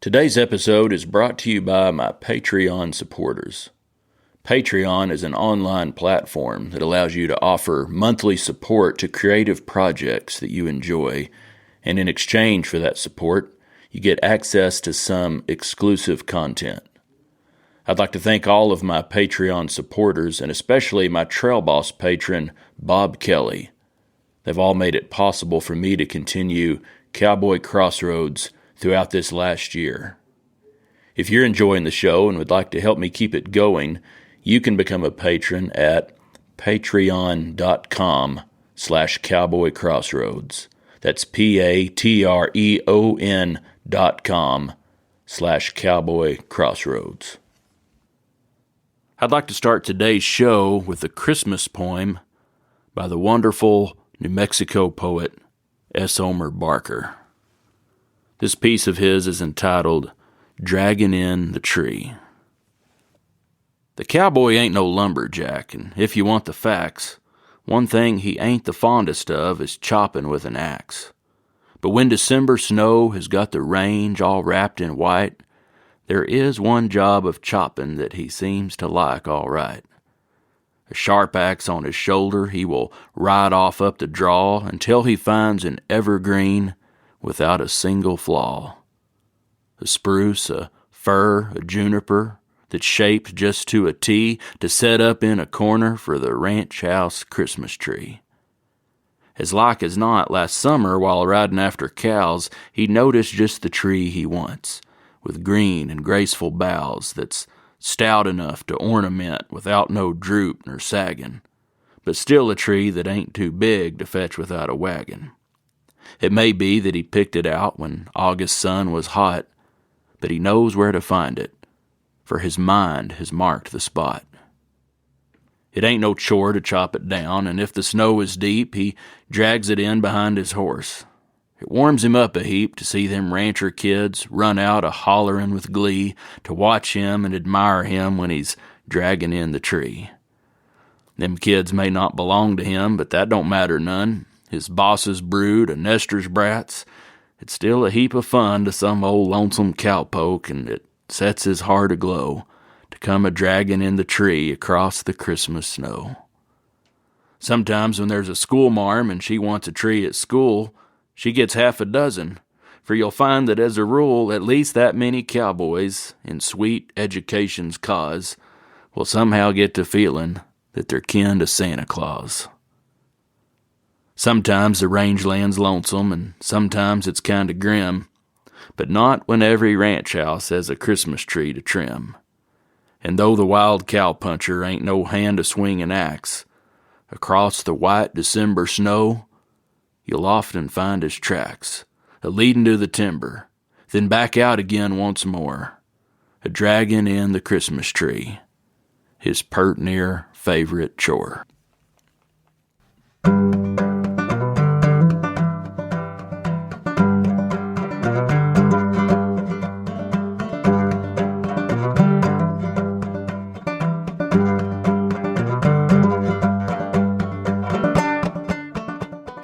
Today's episode is brought to you by my Patreon supporters. Patreon is an online platform that allows you to offer monthly support to creative projects that you enjoy, and in exchange for that support, you get access to some exclusive content. I'd like to thank all of my Patreon supporters, and especially my Trail Boss patron, Bob Kelly. They've all made it possible for me to continue Cowboy Crossroads throughout this last year. If you're enjoying the show and would like to help me keep it going, you can become a patron at patreon.com/cowboycrossroads. That's patreon.com/cowboycrossroads. I'd like to start today's show with a Christmas poem by the wonderful New Mexico poet S. Omer Barker. This piece of his is entitled, Draggin' in the Tree. The cowboy ain't no lumberjack, and if you want the facts, one thing he ain't the fondest of is choppin' with an axe. But when December snow has got the range all wrapped in white, there is one job of choppin' that he seems to like all right. A sharp axe on his shoulder, he will ride off up the draw until he finds an evergreen without a single flaw. A spruce, a fir, a juniper, that's shaped just to a T to set up in a corner for the ranch house Christmas tree. As like as not, last summer while riding after cows, he noticed just the tree he wants, with green and graceful boughs that's stout enough to ornament without no droop nor sagging, but still a tree that ain't too big to fetch without a wagon. It may be that he picked it out when August sun was hot, but he knows where to find it, for his mind has marked the spot. It ain't no chore to chop it down, and if the snow is deep, he drags it in behind his horse. It warms him up a heap to see them rancher kids run out a-hollerin' with glee to watch him and admire him when he's draggin' in the tree. Them kids may not belong to him, but that don't matter none. His boss's brood, a nester's brats, it's still a heap of fun to some old lonesome cowpoke, and it sets his heart aglow to come a-draggin' in the tree across the Christmas snow. Sometimes when there's a schoolmarm and she wants a tree at school, she gets half a dozen, for you'll find that as a rule at least that many cowboys, in sweet education's cause, will somehow get to feelin' that they're kin to Santa Claus. Sometimes the rangeland's lonesome, and sometimes it's kind of grim, but not when every ranch house has a Christmas tree to trim. And though the wild cowpuncher ain't no hand to swing an axe, across the white December snow, you'll often find his tracks, a-leadin' to the timber, then back out again once more, a-draggin' in the Christmas tree, his pert near favorite chore.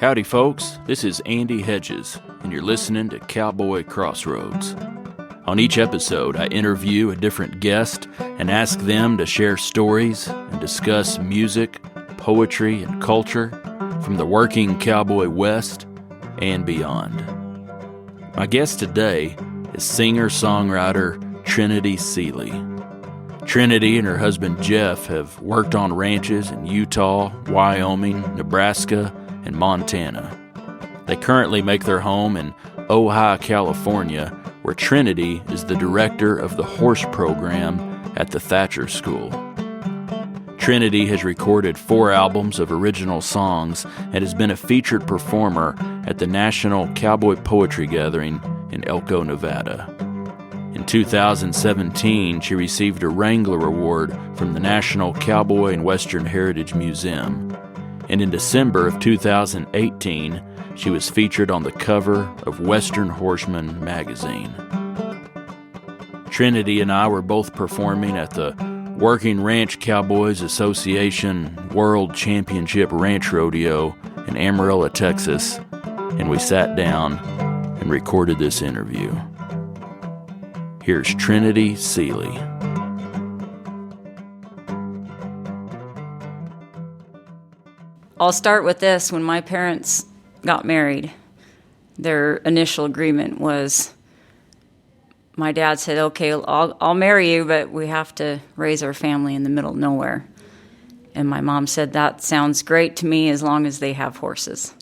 Howdy folks, this is Andy Hedges, and you're listening to Cowboy Crossroads. On each episode, I interview a different guest and ask them to share stories and discuss music, poetry, and culture from the working cowboy west and beyond. My guest today is singer-songwriter Trinity Seely. Trinity and her husband Jeff have worked on ranches in Utah, Wyoming, Nebraska, and Montana. They currently make their home in Ojai, California, where Trinity is the director of the horse program at the Thatcher School. Trinity has recorded 4 albums of original songs and has been a featured performer at the National Cowboy Poetry Gathering in Elko, Nevada. In 2017, she received a Wrangler Award from the National Cowboy and Western Heritage Museum. And in December of 2018, she was featured on the cover of Western Horseman magazine. Trinity and I were both performing at the Working Ranch Cowboys Association World Championship Ranch Rodeo in Amarillo, Texas, and we sat down and recorded this interview. Here's Trinity Seely. I'll start with this. When my parents got married, their initial agreement was, my dad said, okay, I'll marry you, but we have to raise our family in the middle of nowhere. And my mom said, that sounds great to me as long as they have horses.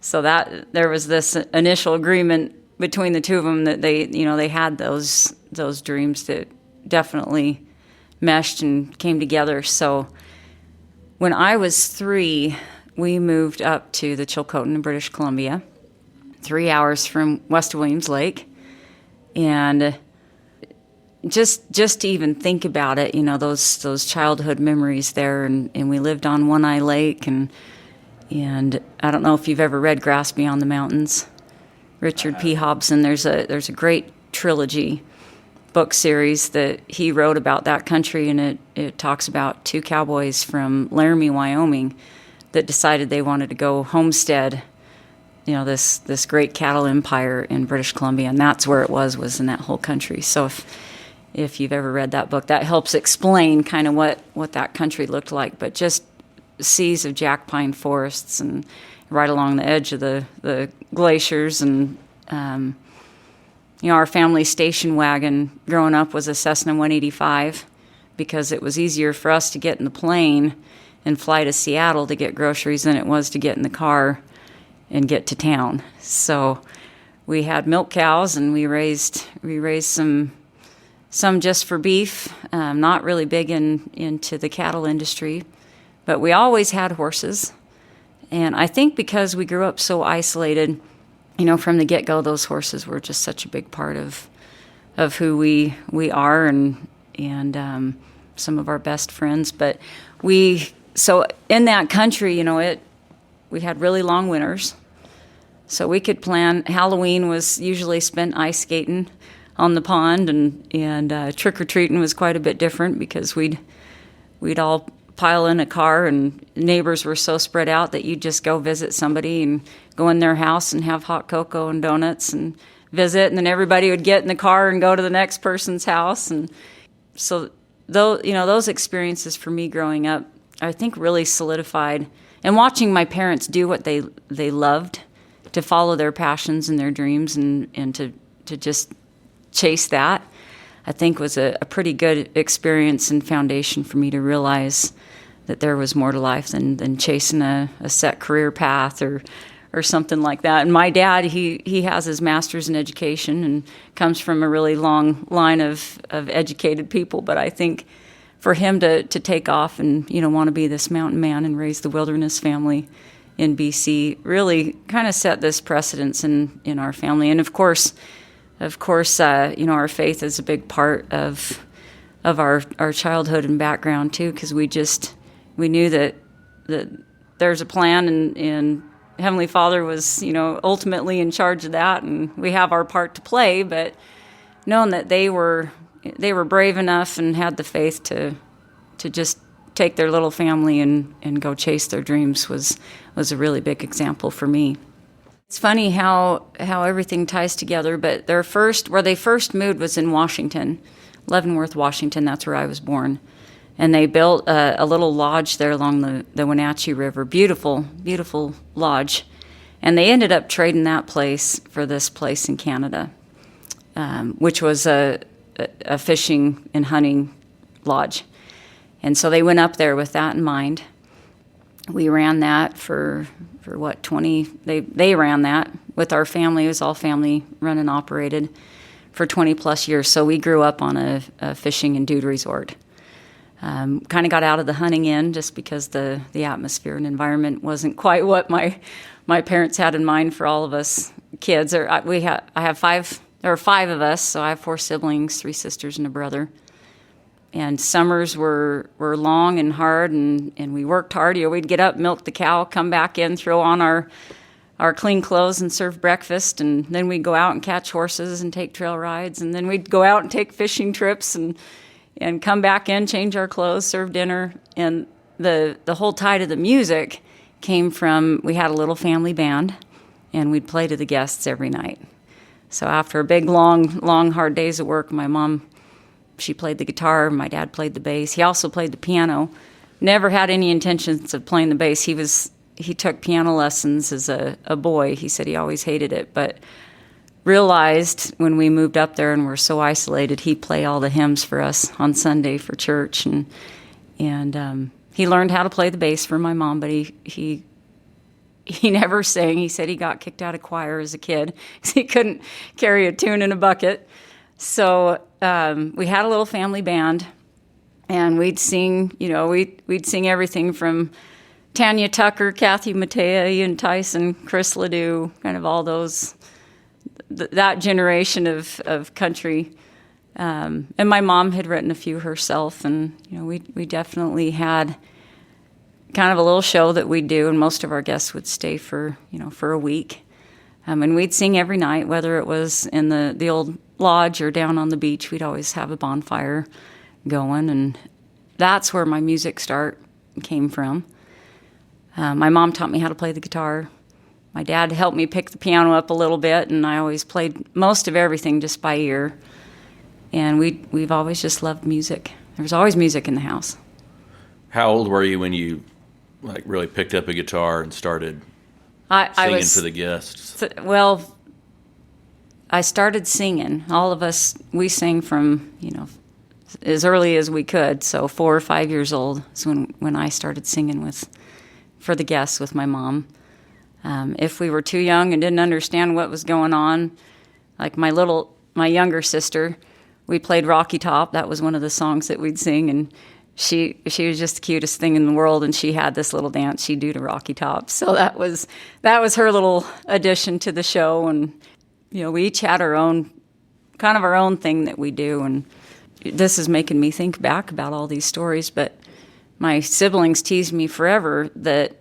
So that there was this initial agreement between the two of them that they had those dreams that definitely meshed and came together. So when I was 3, we moved up to the Chilcotin in British Columbia, 3 hours from West Williams Lake. And just to even think about it, those childhood memories there, and we lived on One Eye Lake, and I don't know if you've ever read Grass Beyond the Mountains. Richard P. Hobson, there's a great trilogy book series that he wrote about that country, and it talks about 2 cowboys from Laramie, Wyoming, that decided they wanted to go homestead, this great cattle empire in British Columbia, and that's where it was in that whole country. So if you've ever read that book, that helps explain kind of what that country looked like. But just seas of jack pine forests and right along the edge of the glaciers, and our family station wagon growing up was a Cessna 185 because it was easier for us to get in the plane and fly to Seattle to get groceries than it was to get in the car and get to town. So we had milk cows, and we raised some just for beef, not really big into the cattle industry, but we always had horses. And I think because we grew up so isolated, from the get-go, those horses were just such a big part of who we are, and some of our best friends. But so in that country, we had really long winters, so we could plan. Halloween was usually spent ice skating on the pond, and trick-or-treating was quite a bit different because we'd all pile in a car, and neighbors were so spread out that you'd just go visit somebody and go in their house and have hot cocoa and donuts and visit, and then everybody would get in the car and go to the next person's house. And so those experiences for me growing up, I think, really solidified, and watching my parents do what they loved, to follow their passions and their dreams, and to just chase that, I think was a pretty good experience and foundation for me to realize that there was more to life than chasing a set career path or something like that. And my dad, he has his master's in education and comes from a really long line of educated people, but I think for him to take off and want to be this mountain man and raise the wilderness family in BC really kind of set this precedence in our family. And of course, our faith is a big part of our childhood and background too, because we knew that there's a plan, and Heavenly Father was ultimately in charge of that, and we have our part to play. But knowing that they were brave enough and had the faith to just take their little family and go chase their dreams was a really big example for me. It's funny how everything ties together, but where they first moved was in Washington, Leavenworth, Washington. That's where I was born. And they built a little lodge there along the Wenatchee River. Beautiful, beautiful lodge. And they ended up trading that place for this place in Canada, which was a fishing and hunting lodge. And so they went up there with that in mind. We ran that for 20, they ran that with our family. It was all family run and operated for 20 plus years. So we grew up on a fishing and dude resort. Kind of got out of the hunting end just because the atmosphere and environment wasn't quite what my parents had in mind for all of us kids. I have 5 of us, so I have 4 siblings, 3 sisters and a brother. And summers were long and hard, and we worked hard. We'd get up, milk the cow, come back in, throw on our clean clothes and serve breakfast, and then we'd go out and catch horses and take trail rides, and then we'd go out and take fishing trips and come back in, change our clothes, serve dinner. And the whole tide of the music came from, we had a little family band, and we'd play to the guests every night. So after a big, long, hard days of work, my mom, she played the guitar, my dad played the bass. He also played the piano. Never had any intentions of playing the bass. He took piano lessons as a boy. He said he always hated it, but realized when we moved up there and were so isolated, he'd play all the hymns for us on Sunday for church. And he learned how to play the bass for my mom, but he never sang. He said he got kicked out of choir as a kid because he couldn't carry a tune in a bucket. So we had a little family band, and we'd sing, we'd sing everything from Tanya Tucker, Kathy Mattea, Ian Tyson, Chris Ledoux, kind of all those, that generation of country. And my mom had written a few herself, and, we definitely had kind of a little show that we'd do, and most of our guests would stay for a week. And we'd sing every night, whether it was in the old lodge or down on the beach. We'd always have a bonfire going, and that's where my music start came from. My mom taught me how to play the guitar. My dad helped me pick the piano up a little bit, and I always played most of everything just by ear. And we've always just loved music. There was always music in the house. How old were you when you really picked up a guitar and started singing for the guests? Well, I started singing. All of us, we sang from, as early as we could. So 4 or 5 years old is when I started singing for the guests with my mom. If we were too young and didn't understand what was going on, like my younger sister, we played Rocky Top. That was one of the songs that we'd sing, and she was just the cutest thing in the world, and she had this little dance she'd do to Rocky Top. So that was her little addition to the show, and we each had our own thing that we do. And this is making me think back about all these stories, but my siblings teased me forever that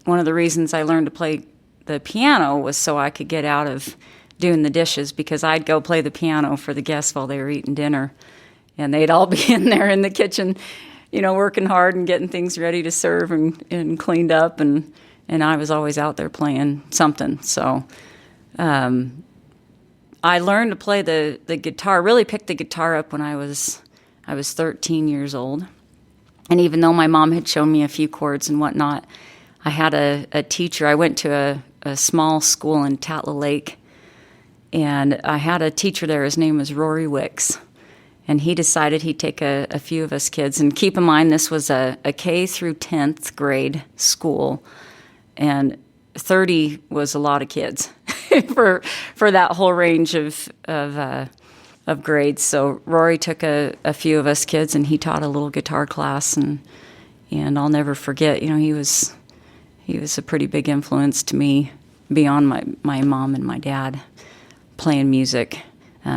one of the reasons I learned to play the piano was so I could get out of doing the dishes, because I'd go play the piano for the guests while they were eating dinner, and they'd all be in there in the kitchen, working hard and getting things ready to serve and cleaned up, and I was always out there playing something. So I learned to play the guitar, really picked the guitar up when I was 13 years old. And even though my mom had shown me a few chords and whatnot, I had a teacher. I went to a small school in Tatla Lake, and I had a teacher there. His name was Rory Wicks, and he decided he'd take a few of us kids. And keep in mind, this was a K through 10th grade school, and 30 was a lot of kids for that whole range of grades. So Rory took a few of us kids, and he taught a little guitar class, and I'll never forget. He was a pretty big influence to me beyond my mom and my dad playing music.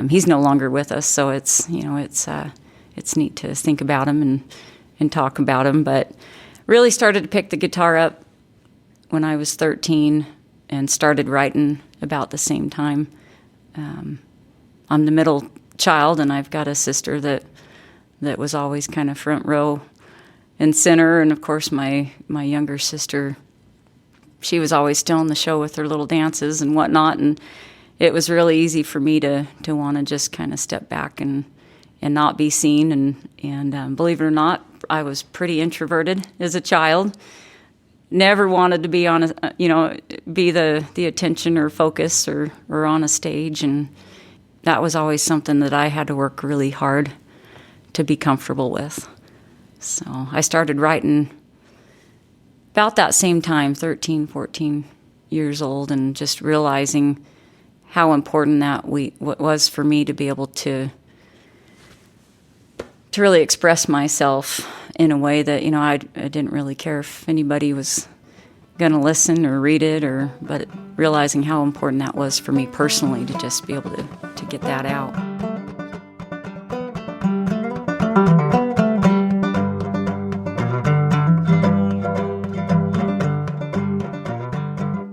He's no longer with us, so it's neat to think about him and talk about him. But really started to pick the guitar up when I was 13 and started writing about the same time. I'm the middle child, and I've got a sister that was always kind of front row and center. And of course, my younger sister, she was always still in the show with her little dances and whatnot. And it was really easy for me to want to just kind of step back and not be seen. And believe it or not, I was pretty introverted as a child. Never wanted to be be the attention or focus or on a stage. And that was always something that I had to work really hard to be comfortable with. So I started writing about that same time, 13, 14 years old, and just realizing how important that was for me to be able to really express myself in a way that, I didn't really care if anybody was going to listen or read it, but realizing how important that was for me personally to just be able to get that out.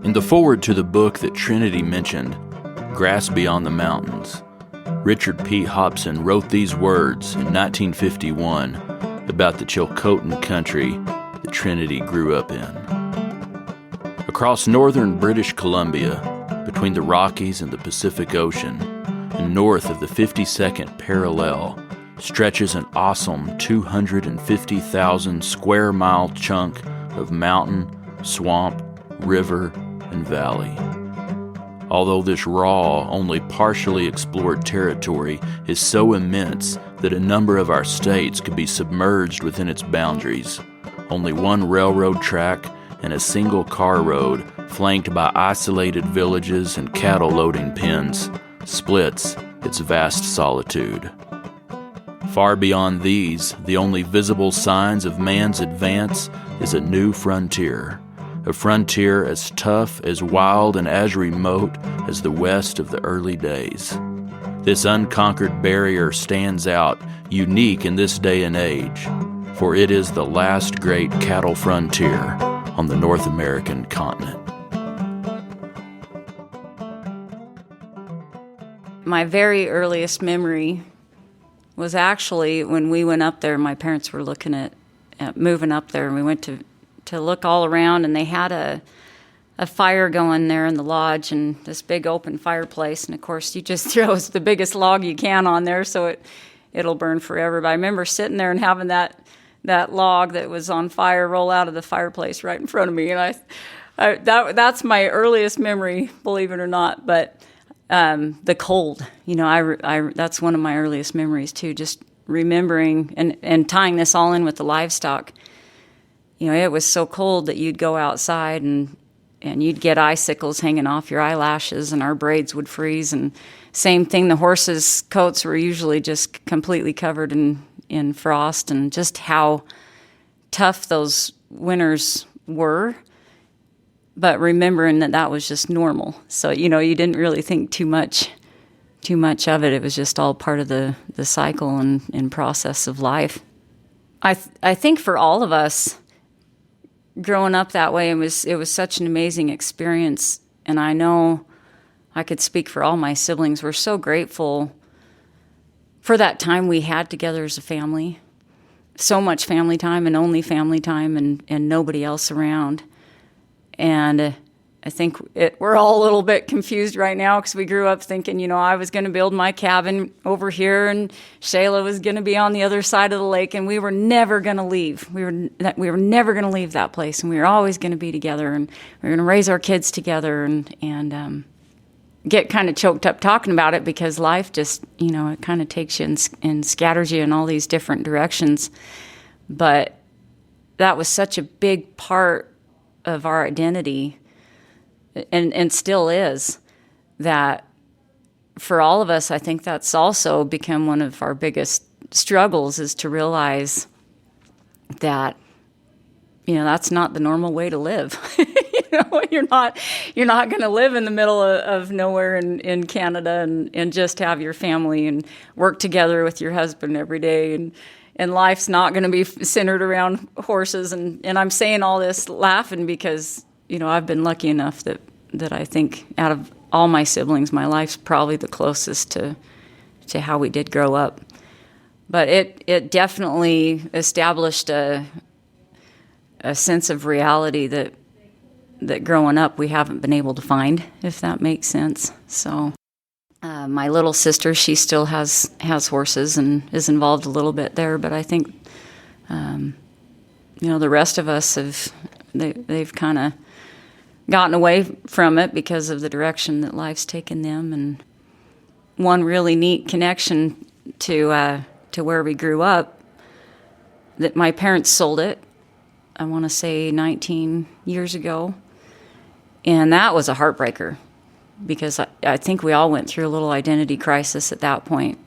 In the foreword to the book that Trinity mentioned, Grass Beyond the Mountains, Richard P. Hobson wrote these words in 1951 about the Chilcotin country that Trinity grew up in. Across northern British Columbia, between between the Rockies and the Pacific Ocean, and north of the 52nd parallel, stretches an awesome 250,000 square mile chunk of mountain, swamp, river, and valley. Although this raw, only partially explored territory is so immense that a number of our states could be submerged within its boundaries, only one railroad track and a single car road flanked by isolated villages and cattle loading pens splits its vast solitude. Far beyond these, the only visible signs of man's advance is a new frontier, a frontier as tough, as wild, and as remote as the west of the early days. This unconquered barrier stands out, unique in this day and age, for it is the last great cattle frontier on the North American continent. My very earliest memory was actually when we went up there. My parents were looking at moving up there, and we went to look all around, and they had a fire going there in the lodge and this big open fireplace. And of course, you just throw the biggest log you can on there so it'll burn forever. But I remember sitting there and having that log that was on fire roll out of the fireplace right in front of me, and that's my earliest memory, believe it or not. But the cold, that's one of my earliest memories too. Just remembering and tying this all in with the livestock. It was so cold that you'd go outside and you'd get icicles hanging off your eyelashes, and our braids would freeze. And same thing, the horses' coats were usually just completely covered in frost, and just how tough those winters were. But remembering that was just normal. So, you didn't really think too much of it. It was just all part of the cycle and process of life. I think for all of us, growing up that way, it was such an amazing experience. And I know I could speak for all my siblings. We're so grateful for that time we had together as a family. So much family time, and only family time, and nobody else around. And I think we're all a little bit confused right now because we grew up thinking, I was going to build my cabin over here and Shayla was going to be on the other side of the lake, and we were never going to leave. We were never going to leave that place, and we were always going to be together, and we were going to raise our kids together, and get kind of choked up talking about it because life just, it kind of takes you and scatters you in all these different directions. But that was such a big part of our identity, and still is, that for all of us, I think that's also become one of our biggest struggles, is to realize that, that's not the normal way to live. You're not going to live in the middle of nowhere in Canada and just have your family and work together with your husband every day, and life's not going to be centered around horses. And I'm saying all this laughing because, I've been lucky enough that I think out of all my siblings, my life's probably the closest to how we did grow up. But it definitely established a sense of reality that growing up we haven't been able to find, if that makes sense. So my little sister, she still has horses and is involved a little bit there, but I think the rest of us they've kind of gotten away from it because of the direction that life's taken them. And one really neat connection to where we grew up, that my parents sold it, I want to say 19 years ago. And that was a heartbreaker because I think we all went through a little identity crisis at that point,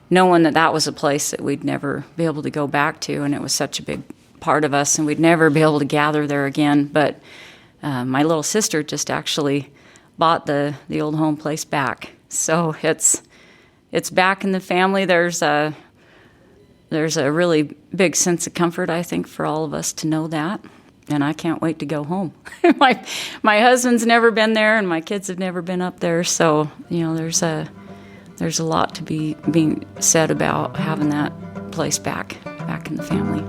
knowing that was a place that we'd never be able to go back to. And it was such a big part of us, and we'd never be able to gather there again. But my little sister just actually bought the old home place back. So it's back in the family. There's a really big sense of comfort, I think, for all of us to know that. And I can't wait to go home. My husband's never been there, and my kids have never been up there. So, there's a lot to be being said about having that place back in the family.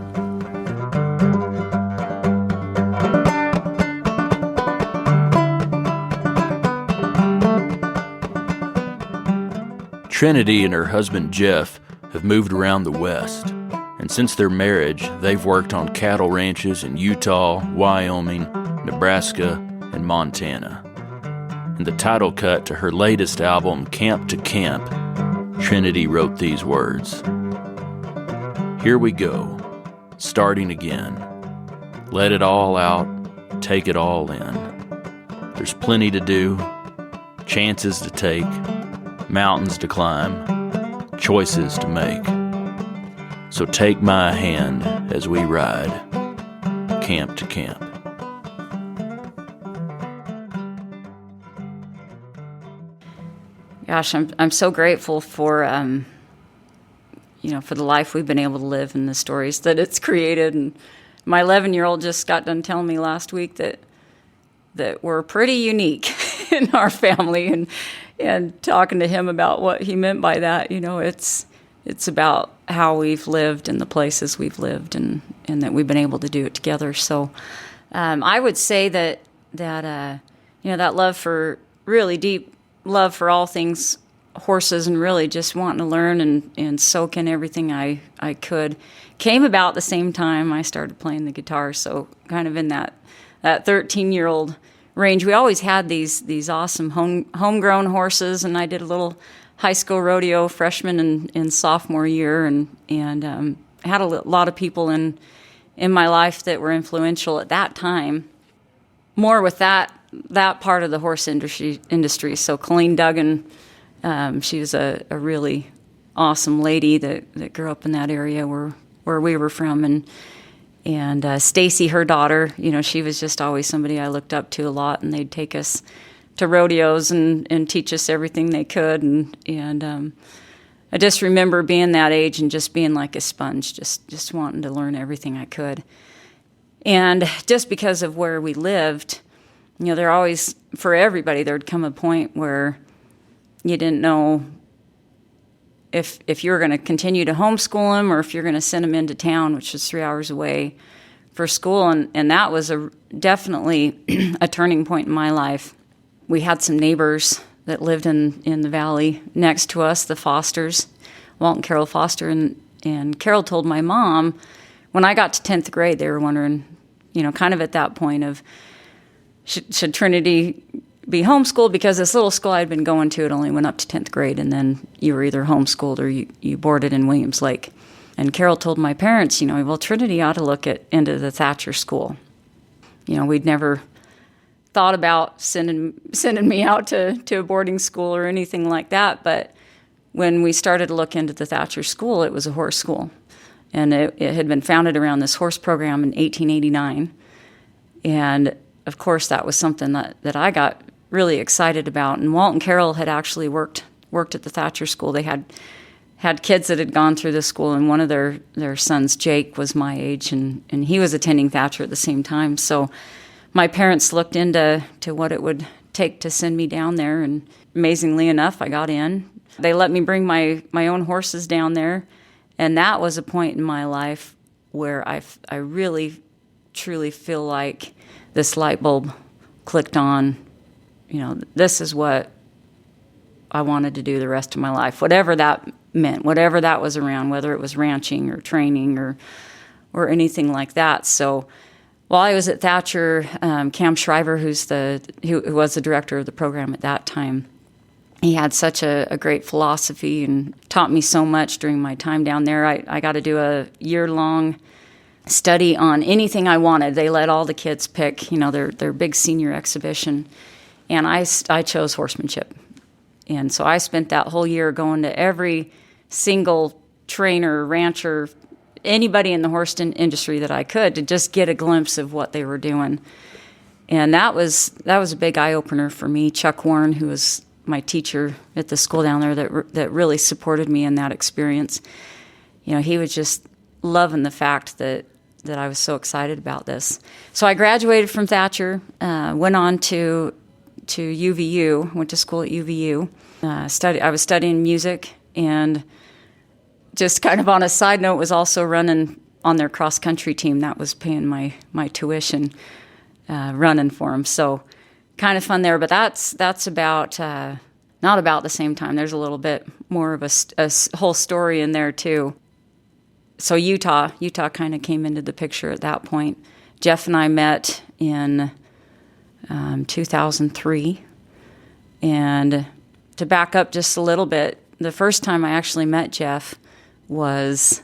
Trinity and her husband Jeff have moved around the West, and since their marriage, they've worked on cattle ranches in Utah, Wyoming, Nebraska, and Montana. In the title cut to her latest album, Camp to Camp, Trinity wrote these words. Here we go, starting again. Let it all out, take it all in. There's plenty to do, chances to take, mountains to climb, choices to make. So take my hand as we ride, camp to camp. Gosh, I'm so grateful for for the life we've been able to live and the stories that it's created. And my 11-year-old just got done telling me last week that we're pretty unique in our family, and talking to him about what he meant by that. It's about how we've lived and the places we've lived, and that we've been able to do it together. So I would say that love for really deep love for all things horses, and really just wanting to learn and soak in everything I could, came about the same time I started playing the guitar. So kind of in that 13-year-old range, we always had these awesome homegrown horses, and I did a little high school rodeo freshman and sophomore year, and had a lot of people in my life that were influential at that time. More with that part of the horse industry. So Colleen Duggan, she was a really awesome lady that grew up in that area where we were from, and Stacy, her daughter, she was just always somebody I looked up to a lot, and they'd take us to rodeos and teach us everything they could, and I just remember being that age and just being like a sponge, just wanting to learn everything I could. And just because of where we lived, there always, for everybody, there'd come a point where you didn't know if you were going to continue to homeschool them or if you're going to send them into town, which was 3 hours away, for school. And that was definitely a turning point in my life. We had some neighbors that lived in the valley next to us, the Fosters, Walt and Carol Foster. And Carol told my mom, when I got to 10th grade, they were wondering, kind of at that point of, should Trinity be homeschooled? Because this little school I'd been going to, it only went up to 10th grade, and then you were either homeschooled or you boarded in Williams Lake. And Carol told my parents, well, Trinity ought to look into the Thatcher School. We'd never thought about sending me out to a boarding school or anything like that, but when we started to look into the Thatcher School, it was a horse school. And it had been founded around this horse program in 1889. And of course, that was something that I got really excited about. And Walt and Carol had actually worked at the Thatcher School. They had kids that had gone through the school, and one of their sons, Jake, was my age, and he was attending Thatcher at the same time. So my parents looked into what it would take to send me down there, and amazingly enough, I got in. They let me bring my own horses down there, and that was a point in my life where I really, truly feel like this light bulb clicked on. This is what I wanted to do the rest of my life, whatever that meant, whatever that was around, whether it was ranching or training or anything like that. So while I was at Thatcher, Cam Shriver, who was the director of the program at that time, he had such a great philosophy and taught me so much during my time down there. I got to do a year-long study on anything I wanted. They let all the kids pick, their big senior exhibition, and I chose horsemanship. And so I spent that whole year going to every single trainer, rancher, anybody in the horse industry that I could to just get a glimpse of what they were doing. And that was a big eye-opener for me. Chuck Warren, who was my teacher at the school down there that really supported me in that experience, he was just loving the fact that I was so excited about this. So I graduated from Thatcher, went on to UVU, went to school at UVU. I was studying music, and just kind of on a side note, was also running on their cross-country team. That was paying my tuition, running for them. So kind of fun there. But that's about not about the same time. There's a little bit more of a whole story in there too. So Utah kind of came into the picture at that point. Jeff and I met in 2003. And to back up just a little bit, the first time I actually met Jeff was,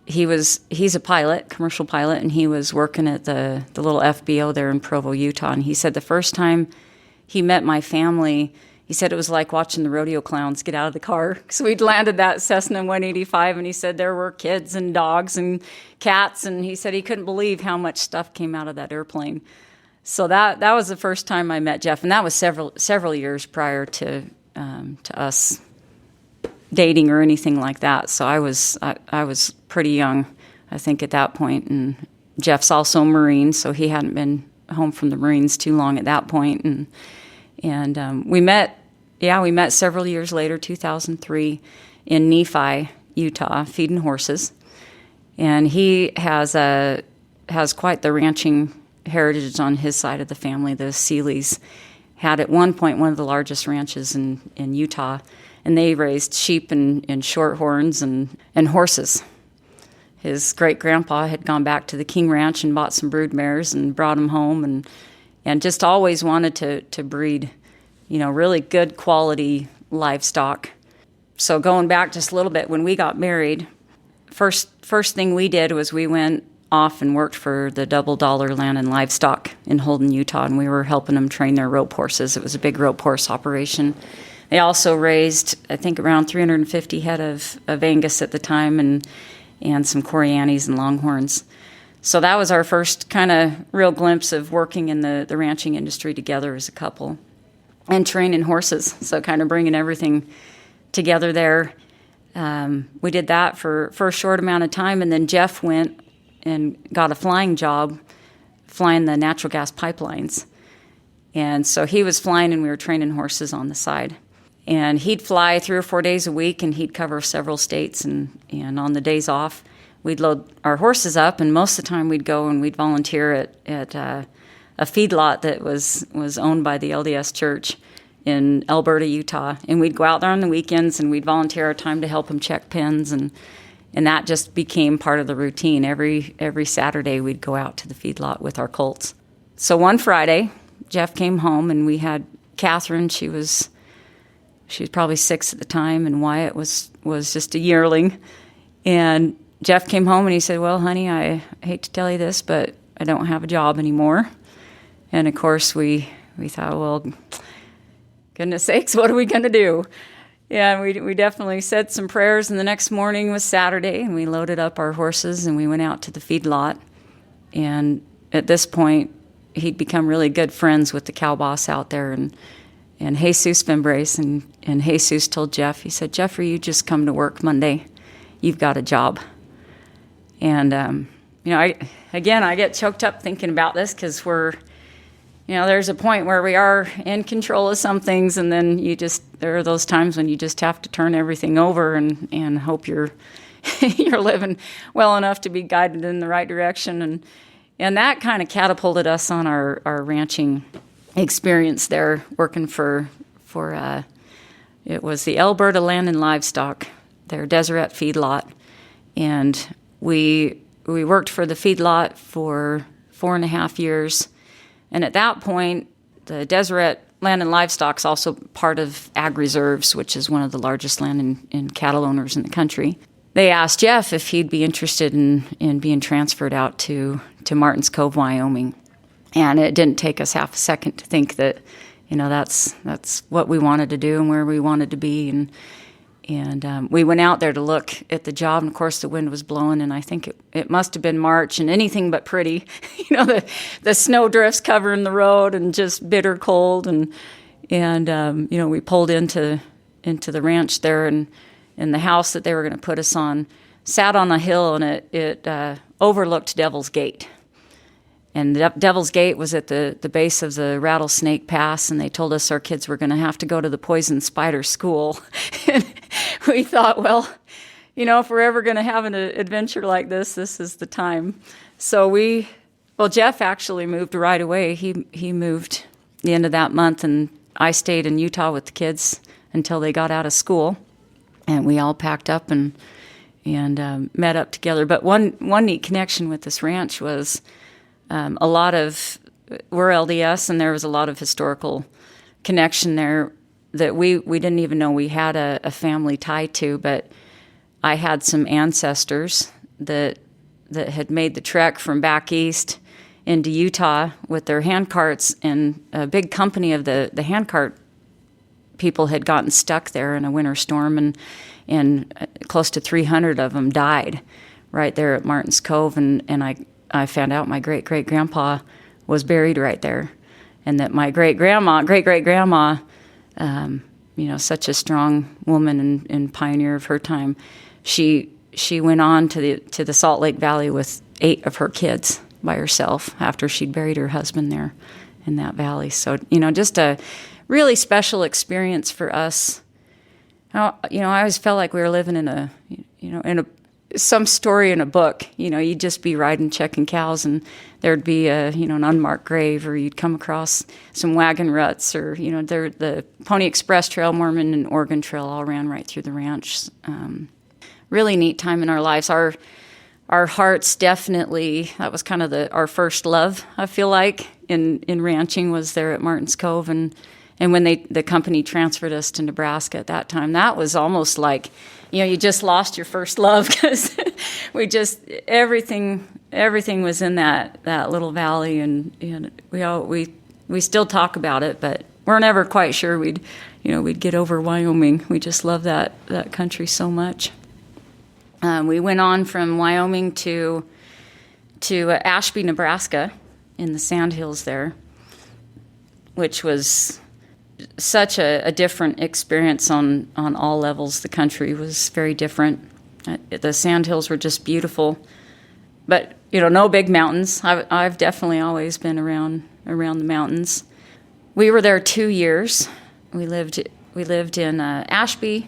he's a pilot, commercial pilot, and he was working at the little FBO there in Provo, Utah. And he said the first time he met my family, he said it was like watching the rodeo clowns get out of the car. So we'd landed that Cessna 185, and he said there were kids and dogs and cats, and he said he couldn't believe how much stuff came out of that airplane. So that was the first time I met Jeff, and that was several years prior to us dating or anything like that. So I was pretty young, I think, at that point. And Jeff's also a Marine, so he hadn't been home from the Marines too long at that point. And we met several years later, 2003, in Nephi, Utah, feeding horses. And he has quite the ranching heritage on his side of the family. The Seelys had at one point one of the largest ranches in Utah, and they raised sheep and shorthorns and horses. His great-grandpa had gone back to the King Ranch and bought some brood mares and brought them home, and just always wanted to breed, really good quality livestock. So going back just a little bit, when we got married, first thing we did was we went off and worked for the Double Dollar Land and Livestock in Holden, Utah, and we were helping them train their rope horses. It was a big rope horse operation. They also raised, I think, around 350 head of Angus at the time, and some Corianis and Longhorns. So that was our first kind of real glimpse of working in the ranching industry together as a couple, and training horses, so kind of bringing everything together there. We did that for a short amount of time, and then Jeff went and got a flying job, flying the natural gas pipelines. And so he was flying, and we were training horses on the side. And he'd fly 3 or 4 days a week, and he'd cover several states. And on the days off, we'd load our horses up, and most of the time we'd go and we'd volunteer at a feedlot that was owned by the LDS Church in Alberta, Utah. And we'd go out there on the weekends, and we'd volunteer our time to help them check pens, and that just became part of the routine. Every Saturday, we'd go out to the feedlot with our colts. So one Friday, Jeff came home, and we had Catherine. She was probably 6 at the time, and Wyatt was just a yearling. And Jeff came home, and he said, "Well, honey, I hate to tell you this, but I don't have a job anymore." And of course, we thought, well, goodness sakes, what are we going to do? Yeah, we definitely said some prayers, and the next morning was Saturday, and we loaded up our horses, and we went out to the feedlot. And at this point, he'd become really good friends with the cow boss out there, and Jesus Fimbrace, and Jesus told Jeff, he said, "Jeffrey, you just come to work Monday. You've got a job." And, I get choked up thinking about this, because there's a point where we are in control of some things, and then there are those times when you just have to turn everything over and hope you're living well enough to be guided in the right direction. And that kind of catapulted us on our ranching experience there, working for it was the Alberta Land and Livestock, their Deseret feedlot. And we worked for the feedlot for 4.5 years. And at that point, the Deseret Land and Livestock's also part of Ag Reserves, which is one of the largest land and cattle owners in the country. They asked Jeff if he'd be interested in being transferred out to Martin's Cove, Wyoming. And it didn't take us half a second to think that, that's what we wanted to do and where we wanted to be. And we went out there to look at the job, and of course the wind was blowing, and I think it must have been March, and anything but pretty. The snow drifts covering the road, and just bitter cold, and we pulled into the ranch there, and the house that they were going to put us on sat on a hill, and it overlooked Devil's Gate. And the Devil's Gate was at the base of the Rattlesnake Pass, and they told us our kids were going to have to go to the Poison Spider School. And we thought, well, if we're ever going to have an adventure like this is the time. So Jeff actually moved right away. He moved the end of that month, and I stayed in Utah with the kids until they got out of school, and we all packed up and met up together. But one neat connection with this ranch was a lot of, we're LDS, and there was a lot of historical connection there that we didn't even know we had a family tie to. But I had some ancestors that had made the trek from back east into Utah with their handcarts, and a big company of the handcart people had gotten stuck there in a winter storm, and close to 300 of them died right there at Martin's Cove, and I found out my great-great-grandpa was buried right there, and that my great-great-grandma, such a strong woman and pioneer of her time, she went on to the Salt Lake Valley with 8 of her kids by herself after she'd buried her husband there in that valley. So, just a really special experience for us. I always felt like we were living in some story in a book. You'd just be riding, checking cows, and there'd be an unmarked grave, or you'd come across some wagon ruts, or the Pony Express Trail, Mormon and Oregon Trail all ran right through the ranch. Really neat time in our lives. Our hearts definitely, that was kind of our first love, I feel like, in ranching, was there at Martin's Cove. And when the company transferred us to Nebraska at that time, that was almost like, you just lost your first love, because everything was in that little valley, and we still talk about it, but we're never quite sure we'd get over Wyoming. We just love that country so much. We went on from Wyoming to Ashby, Nebraska, in the Sandhills there, which was such a different experience on all levels. The country was very different. The Sandhills were just beautiful, but no big mountains. I've definitely always been around the mountains. We were there 2 years. We lived in Ashby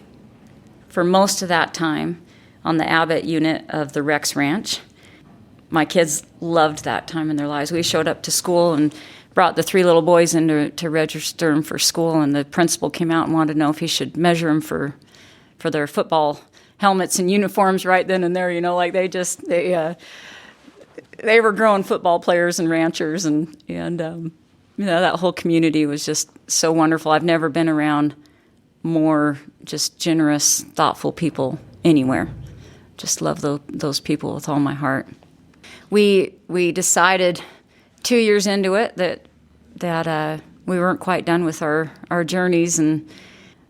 for most of that time, on the Abbott unit of the Rex Ranch. My kids loved that time in their lives. We showed up to school and brought the 3 little boys in to register them for school, and the principal came out and wanted to know if he should measure them for their football helmets and uniforms right then and there. Like they were grown football players and ranchers, and that whole community was just so wonderful. I've never been around more just generous, thoughtful people anywhere. Just love those people with all my heart. We decided 2 years into it that we weren't quite done with our journeys, and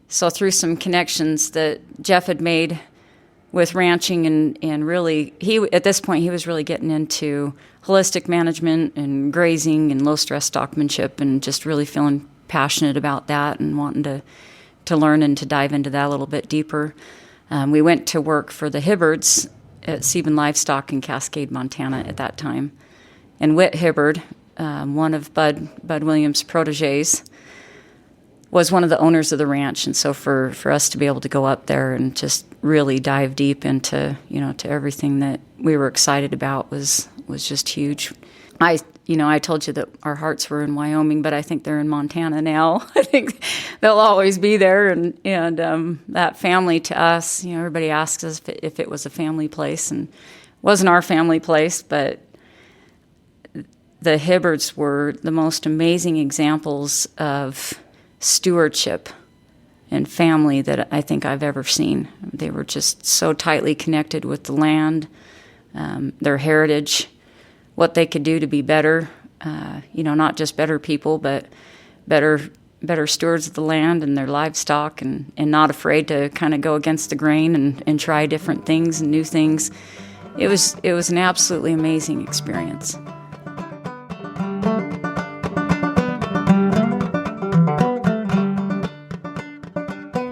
so through some connections that Jeff had made with ranching, and really at this point he was really getting into holistic management and grazing and low stress stockmanship, and just really feeling passionate about that and wanting to learn and to dive into that a little bit deeper. We went to work for the Hibbards at Sieben Livestock in Cascade, Montana at that time. And Whit Hibbard, one of Bud Williams' proteges, was one of the owners of the ranch. And so for us to be able to go up there and just really dive deep into, to everything that we were excited about was just huge. I told you that our hearts were in Wyoming, but I think they're in Montana now. I think they'll always be there, and that family to us, everybody asks us if it was a family place, and it wasn't our family place, but the Hibbards were the most amazing examples of stewardship and family that I think I've ever seen. They were just so tightly connected with the land, their heritage, what they could do to be better, not just better people, but better stewards of the land and their livestock, and not afraid to kind of go against the grain and try different things and new things. It was an absolutely amazing experience.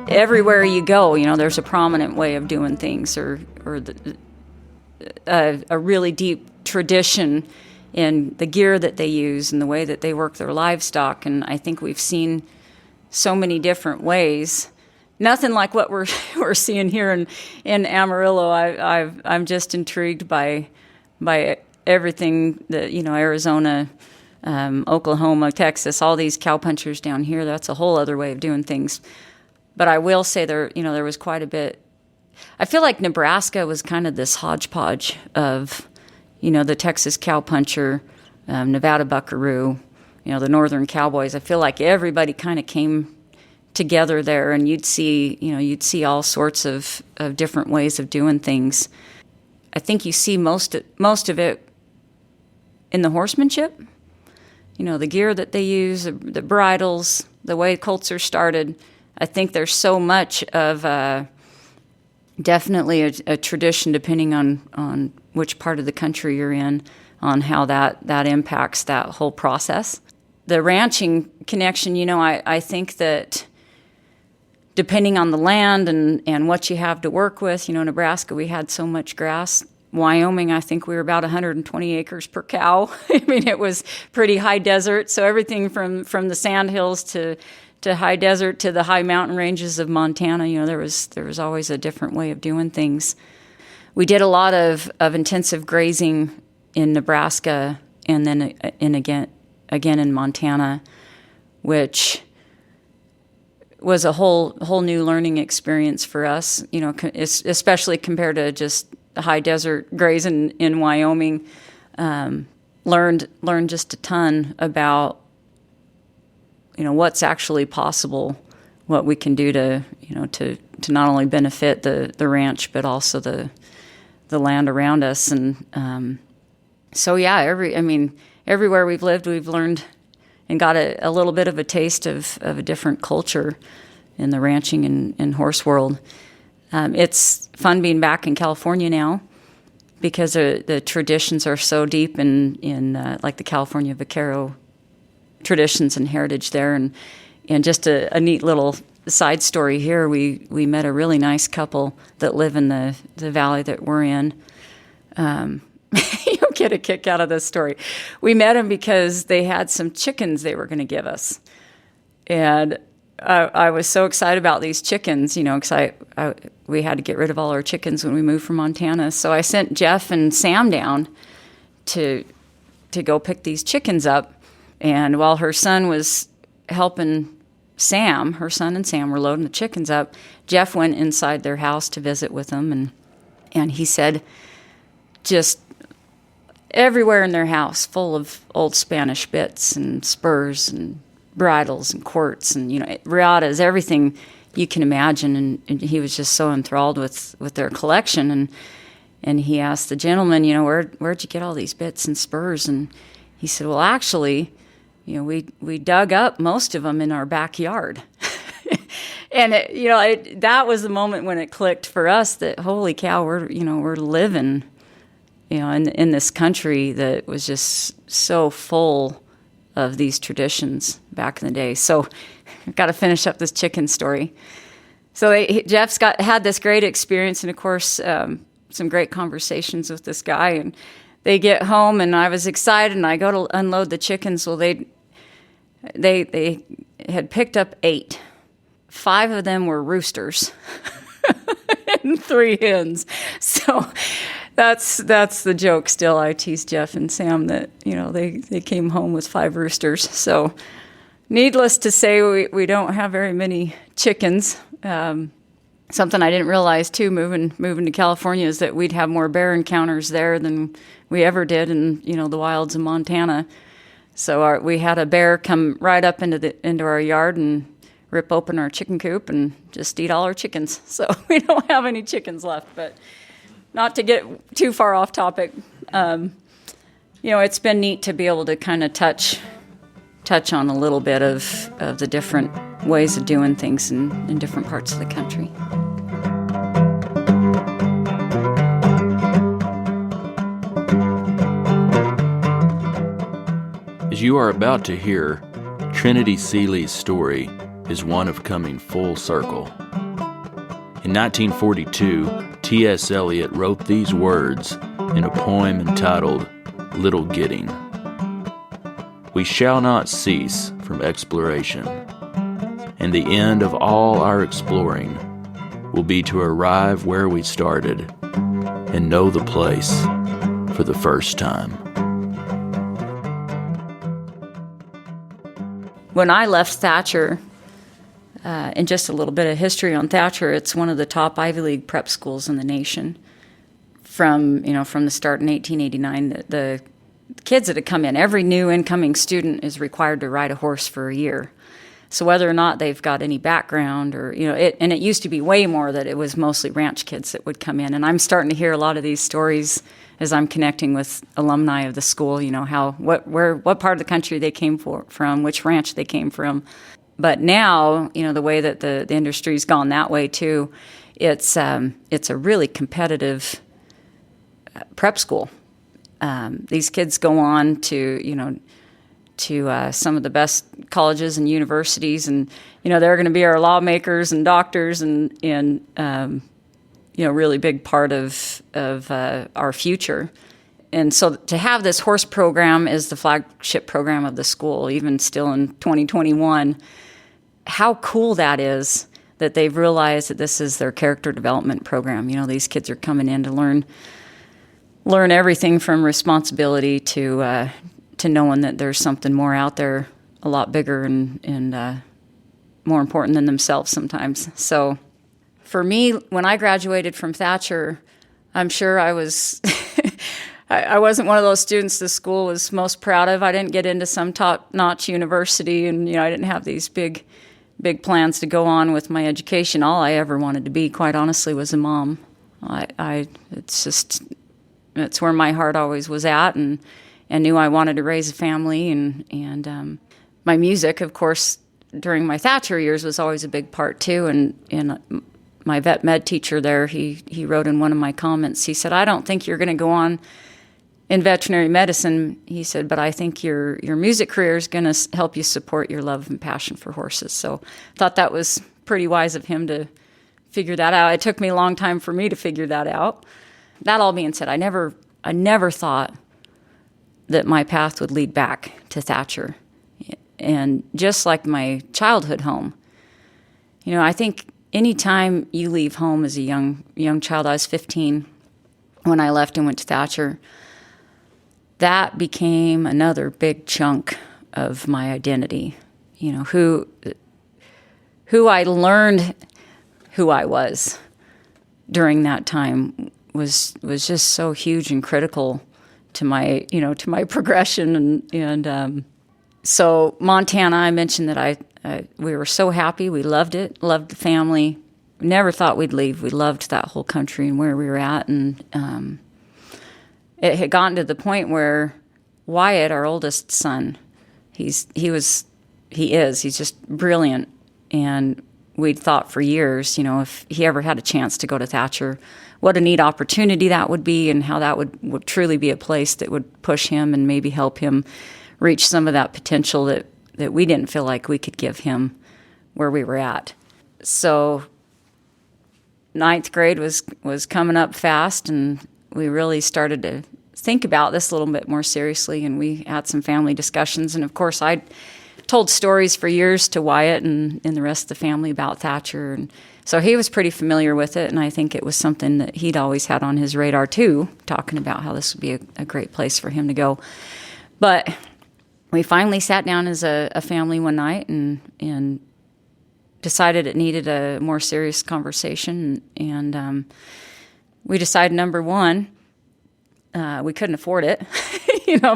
Everywhere you go, there's a prominent way of doing things, or a really deep tradition in the gear that they use and the way that they work their livestock. And I think we've seen so many different ways. Nothing like what we're seeing here in Amarillo. I'm just intrigued by everything that Arizona Oklahoma, Texas, all these cowpunchers down here. That's a whole other way of doing things. But I will say there was quite a bit. I feel like Nebraska was kind of this hodgepodge of, the Texas cowpuncher, Nevada buckaroo, the Northern cowboys. I feel like everybody kind of came together there, and you'd see all sorts of different ways of doing things. I think you see most of it in the horsemanship. The gear that they use, the bridles, the way colts are started. I think there's so much of definitely a tradition, depending on which part of the country you're in, on how that impacts that whole process. The ranching connection, I think that depending on the land and what you have to work with, Nebraska, we had so much grass. Wyoming, I think we were about 120 acres per cow. I mean, it was pretty high desert. So everything from the sand hills to high desert to the high mountain ranges of Montana, there was always a different way of doing things. We did a lot of intensive grazing in Nebraska, and then again in Montana, which was a whole new learning experience for us. Especially compared to just high desert grazing in Wyoming. Learned just a ton about what's actually possible, what we can do to not only benefit the ranch but also the land around us. And so yeah, everywhere we've lived, we've learned and got a little bit of a taste of a different culture in the ranching and horse world. It's fun being back in California now because the traditions are so deep in like the California vaquero traditions and heritage there. And just a neat little side story here, we met a really nice couple that live in the valley that we're in. You'll get a kick out of this story. We met them because they had some chickens they were going to give us. And I was so excited about these chickens, because we had to get rid of all our chickens when we moved from Montana. So I sent Jeff and Sam down to go pick these chickens up. And while her son was helping Sam, her son and Sam were loading the chickens up, Jeff went inside their house to visit with them. And he said, just everywhere in their house full of old Spanish bits and spurs and bridles and quirts and riatas, everything you can imagine. And he was just so enthralled with their collection. And he asked the gentleman, where'd you get all these bits and spurs? And he said, well, actually, we dug up most of them in our backyard. And that was the moment when it clicked for us that holy cow, we're living in this country that was just so full of these traditions back in the day. So I've got to finish up this chicken story. So Jeff's had this great experience, and of course, some great conversations with this guy. And they get home, and I was excited, and I go to unload the chickens. Well, they had picked up 8. 5 of them were roosters and 3 hens. So that's the joke still. I tease Jeff and Sam that, they came home with 5 roosters. So needless to say, we don't have very many chickens. Something I didn't realize, too, moving to California, is that we'd have more bear encounters there than we ever did in, the wilds of Montana. So we had a bear come right up into our yard and rip open our chicken coop and just eat all our chickens. So we don't have any chickens left. But not to get too far off topic, it's been neat to be able to kind of touch on a little bit of the different ways of doing things in different parts of the country. As you are about to hear, Trinity Seely's story is one of coming full circle. In 1942, T.S. Eliot wrote these words in a poem entitled Little Gidding. We shall not cease from exploration, and the end of all our exploring will be to arrive where we started and know the place for the first time. When I left Thatcher, and just a little bit of history on Thatcher, it's one of the top Ivy League prep schools in the nation. From the start in 1889, the kids that had come in, every new incoming student is required to ride a horse for a year. So whether or not they've got any background or, it used to be way more that it was mostly ranch kids that would come in. And I'm starting to hear a lot of these stories as I'm connecting with alumni of the school, what part of the country they came from, which ranch they came from. But now, the way that the industry's gone that way too, it's a really competitive prep school. These kids go on to some of the best colleges and universities, and they're going to be our lawmakers and doctors, and really big part of our future. And so to have this horse program as the flagship program of the school, even still in 2021, how cool that is that they've realized that this is their character development program. These kids are coming in to learn everything from responsibility to knowing that there's something more out there, a lot bigger and more important than themselves sometimes. So for me, when I graduated from Thatcher, I'm sure I was I wasn't one of those students the school was most proud of. I didn't get into some top-notch university, and I didn't have these big plans to go on with my education. All I ever wanted to be, quite honestly, was a mom. It's where my heart always was at, and knew I wanted to raise a family. And my music, of course, during my Thatcher years was always a big part too. And my vet med teacher there, he wrote in one of my comments, he said, "I don't think you're going to go on in veterinary medicine," he said, "but I think your music career is going to help you support your love and passion for horses." So I thought that was pretty wise of him to figure that out. It took me a long time for me to figure that out. That all being said, I never thought that my path would lead back to Thatcher. And just like my childhood home, I think any time you leave home as a young child, I was 15 when I left and went to Thatcher, that became another big chunk of my identity. Who I learned who I was during that time was just so huge and critical to my progression. And so Montana, I mentioned that we were so happy. We loved it, loved the family. Never thought we'd leave. We loved that whole country and where we were at. And it had gotten to the point where Wyatt, our oldest son, he's just brilliant. And we'd thought for years, if he ever had a chance to go to Thatcher, what a neat opportunity that would be, and how that would truly be a place that would push him and maybe help him reach some of that potential that we didn't feel like we could give him where we were at. So ninth grade was coming up fast, and we really started to think about this a little bit more seriously, and we had some family discussions. And of course, I told stories for years to Wyatt and the rest of the family about Thatcher, and so he was pretty familiar with it, and I think it was something that he'd always had on his radar too, talking about how this would be a great place for him to go. But we finally sat down as a family one night and decided it needed a more serious conversation, and we decided, number one, we couldn't afford it.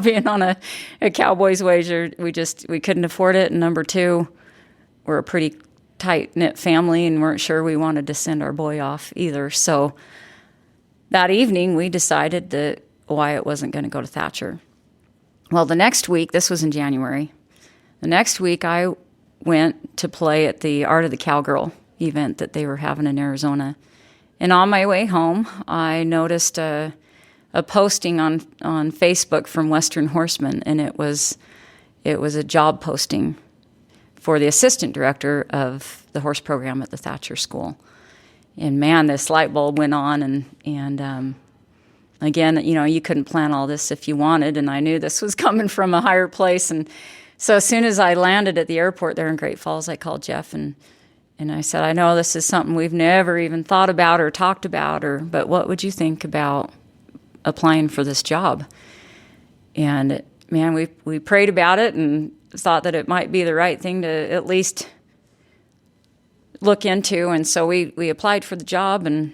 Being on a Cowboys wager, we couldn't afford it. And number two, we're a pretty tight-knit family and weren't sure we wanted to send our boy off either. So that evening, we decided that Wyatt wasn't going to go to Thatcher. Well, the next week, this was in January, the next week I went to play at the Art of the Cowgirl event that they were having in Arizona. And on my way home, I noticed a posting on Facebook from Western Horseman, and it was a job posting for the assistant director of the horse program at the Thatcher School. And man, this light bulb went on, and again, you couldn't plan all this if you wanted, and I knew this was coming from a higher place. And so as soon as I landed at the airport there in Great Falls, I called Jeff and I said, "I know this is something we've never even thought about or talked about, but what would you think about applying for this job?" And man, we prayed about it, and thought that it might be the right thing to at least look into. And so we applied for the job, and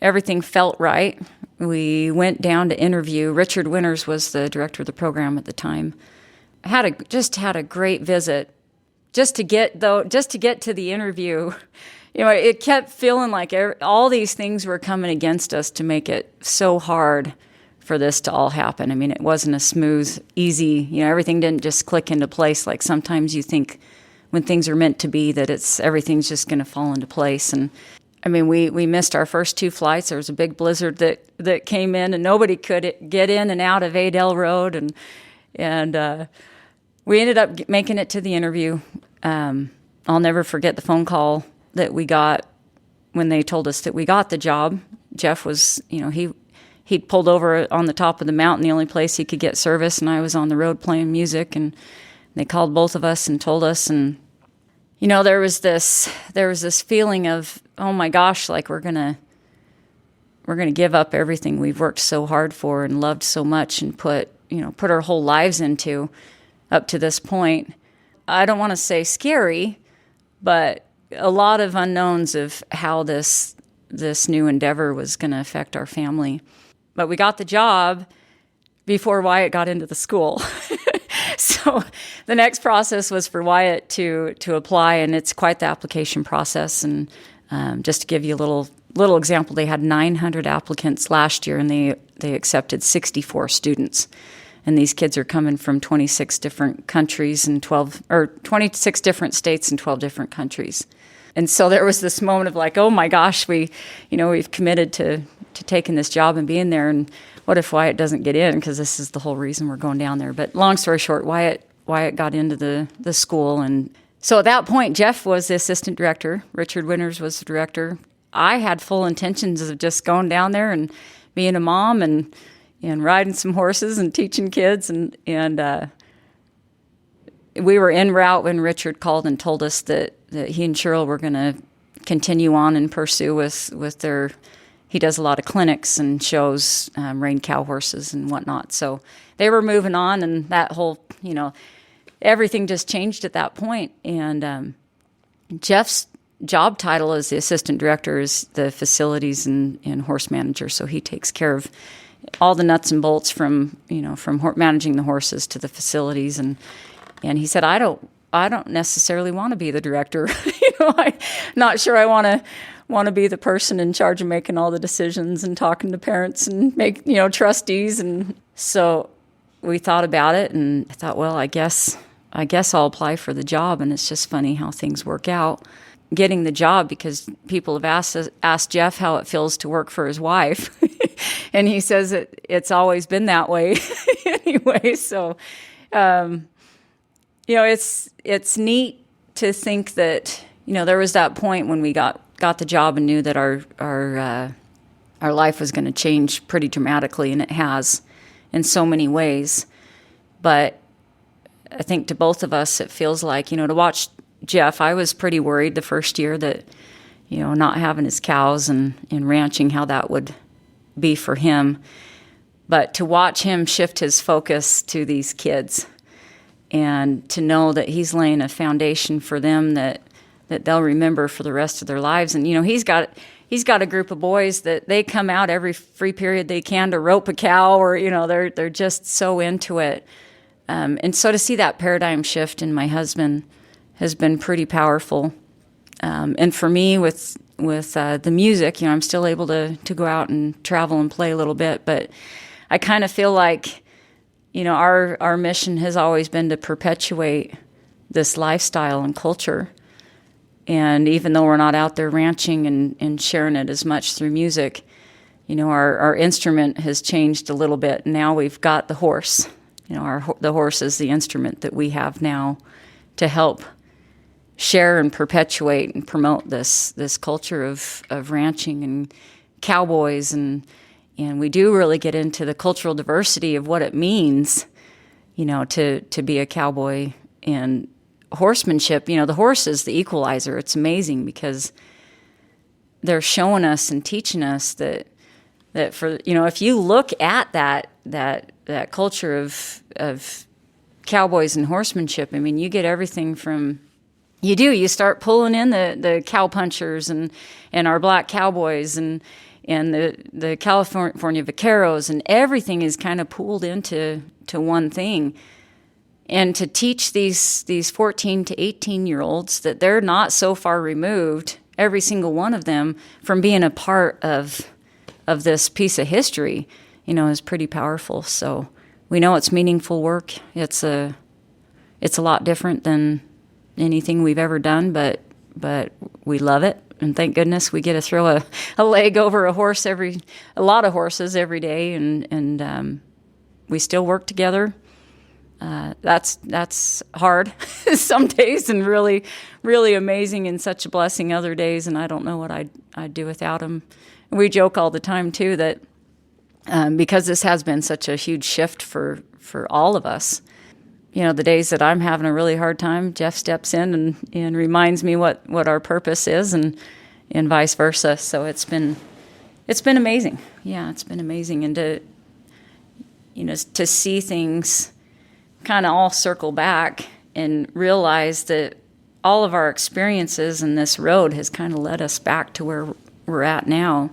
everything felt right. We went down to interview. Richard Winters was the director of the program at the time. Had a great visit. Just to get to the interview, it kept feeling like all these things were coming against us to make it so hard for this to all happen. I mean, it wasn't a smooth, easy, everything didn't just click into place like sometimes you think when things are meant to be, that everything's just going to fall into place. And I mean, we missed our first 2 flights. There was a big blizzard that came in, and nobody could get in and out of Adel Road, and we ended up making it to the interview. I'll never forget the phone call that we got when they told us that we got the job. Jeff was, he'd pulled over on the top of the mountain, the only place he could get service, and I was on the road playing music, and they called both of us and told us, and there was this feeling of, oh my gosh, like we're gonna give up everything we've worked so hard for and loved so much and put our whole lives into up to this point. I don't want to say scary, but a lot of unknowns of how this new endeavor was going to affect our family. But we got the job before Wyatt got into the school. So the next process was for Wyatt to apply, and it's quite the application process. And just to give you a little example, they had 900 applicants last year, and they accepted 64 students. And these kids are coming from 26 different countries and 26 different states and 12 different countries. And so there was this moment of like, oh my gosh, we've committed to taking this job and being there, and what if Wyatt doesn't get in? Because this is the whole reason we're going down there. But long story short, Wyatt got into the school, and so at that point, Jeff was the assistant director. Richard Winters was the director. I had full intentions of just going down there and being a mom and riding some horses and teaching kids, and we were en route when Richard called and told us that he and Cheryl were going to continue on and pursue with their. He does a lot of clinics and shows, rein cow horses and whatnot. So they were moving on, and that whole, everything just changed at that point. And Jeff's job title as the assistant director is the facilities and horse manager. So he takes care of all the nuts and bolts from managing the horses to the facilities. And he said, I don't necessarily want to be the director. I'm not sure I want to be the person in charge of making all the decisions and talking to parents and trustees. And so we thought about it, and I thought, well, I guess I'll apply for the job. And it's just funny how things work out. Getting the job, because people have asked Jeff how it feels to work for his wife. And he says it's always been that way anyway. So, it's neat to think that, there was that point when we got the job and knew that our life was going to change pretty dramatically, and it has in so many ways. But I think to both of us, it feels like, to watch Jeff, I was pretty worried the first year that, not having his cows and ranching, how that would be for him. But to watch him shift his focus to these kids and to know that he's laying a foundation for them that they'll remember for the rest of their lives. And, he's got a group of boys that they come out every free period they can to rope a cow, or, they're just so into it. And so to see that paradigm shift in my husband has been pretty powerful. And for me, with the music, I'm still able to go out and travel and play a little bit, but I kind of feel like, our mission has always been to perpetuate this lifestyle and culture. And even though we're not out there ranching and sharing it as much through music, our instrument has changed a little bit. Now we've got the horse. The horse is the instrument that we have now to help share and perpetuate and promote this culture of ranching and cowboys, and we do really get into the cultural diversity of what it means, to be a cowboy, and horsemanship. The horse is the equalizer. It's amazing because they're showing us and teaching us that for if you look at that culture of cowboys and horsemanship. I mean, you get everything from, you start pulling in the cowpunchers and our black cowboys and the California vaqueros, and everything is kind of pooled into one thing. And to teach these 14 to 18-year-olds that they're not so far removed, every single one of them, from being a part of this piece of history, is pretty powerful. So we know it's meaningful work. It's a lot different than anything we've ever done, but we love it. And thank goodness we get to throw a leg over a lot of horses every day, and we still work together. That's hard some days, and really, really amazing, and such a blessing other days. And I don't know what I'd do without him. And we joke all the time too that because this has been such a huge shift for all of us. The days that I'm having a really hard time, Jeff steps in and reminds me what our purpose is, and vice versa. So it's been amazing. Yeah, it's been amazing, and to see things kind of all circle back and realize that all of our experiences in this road has kind of led us back to where we're at now,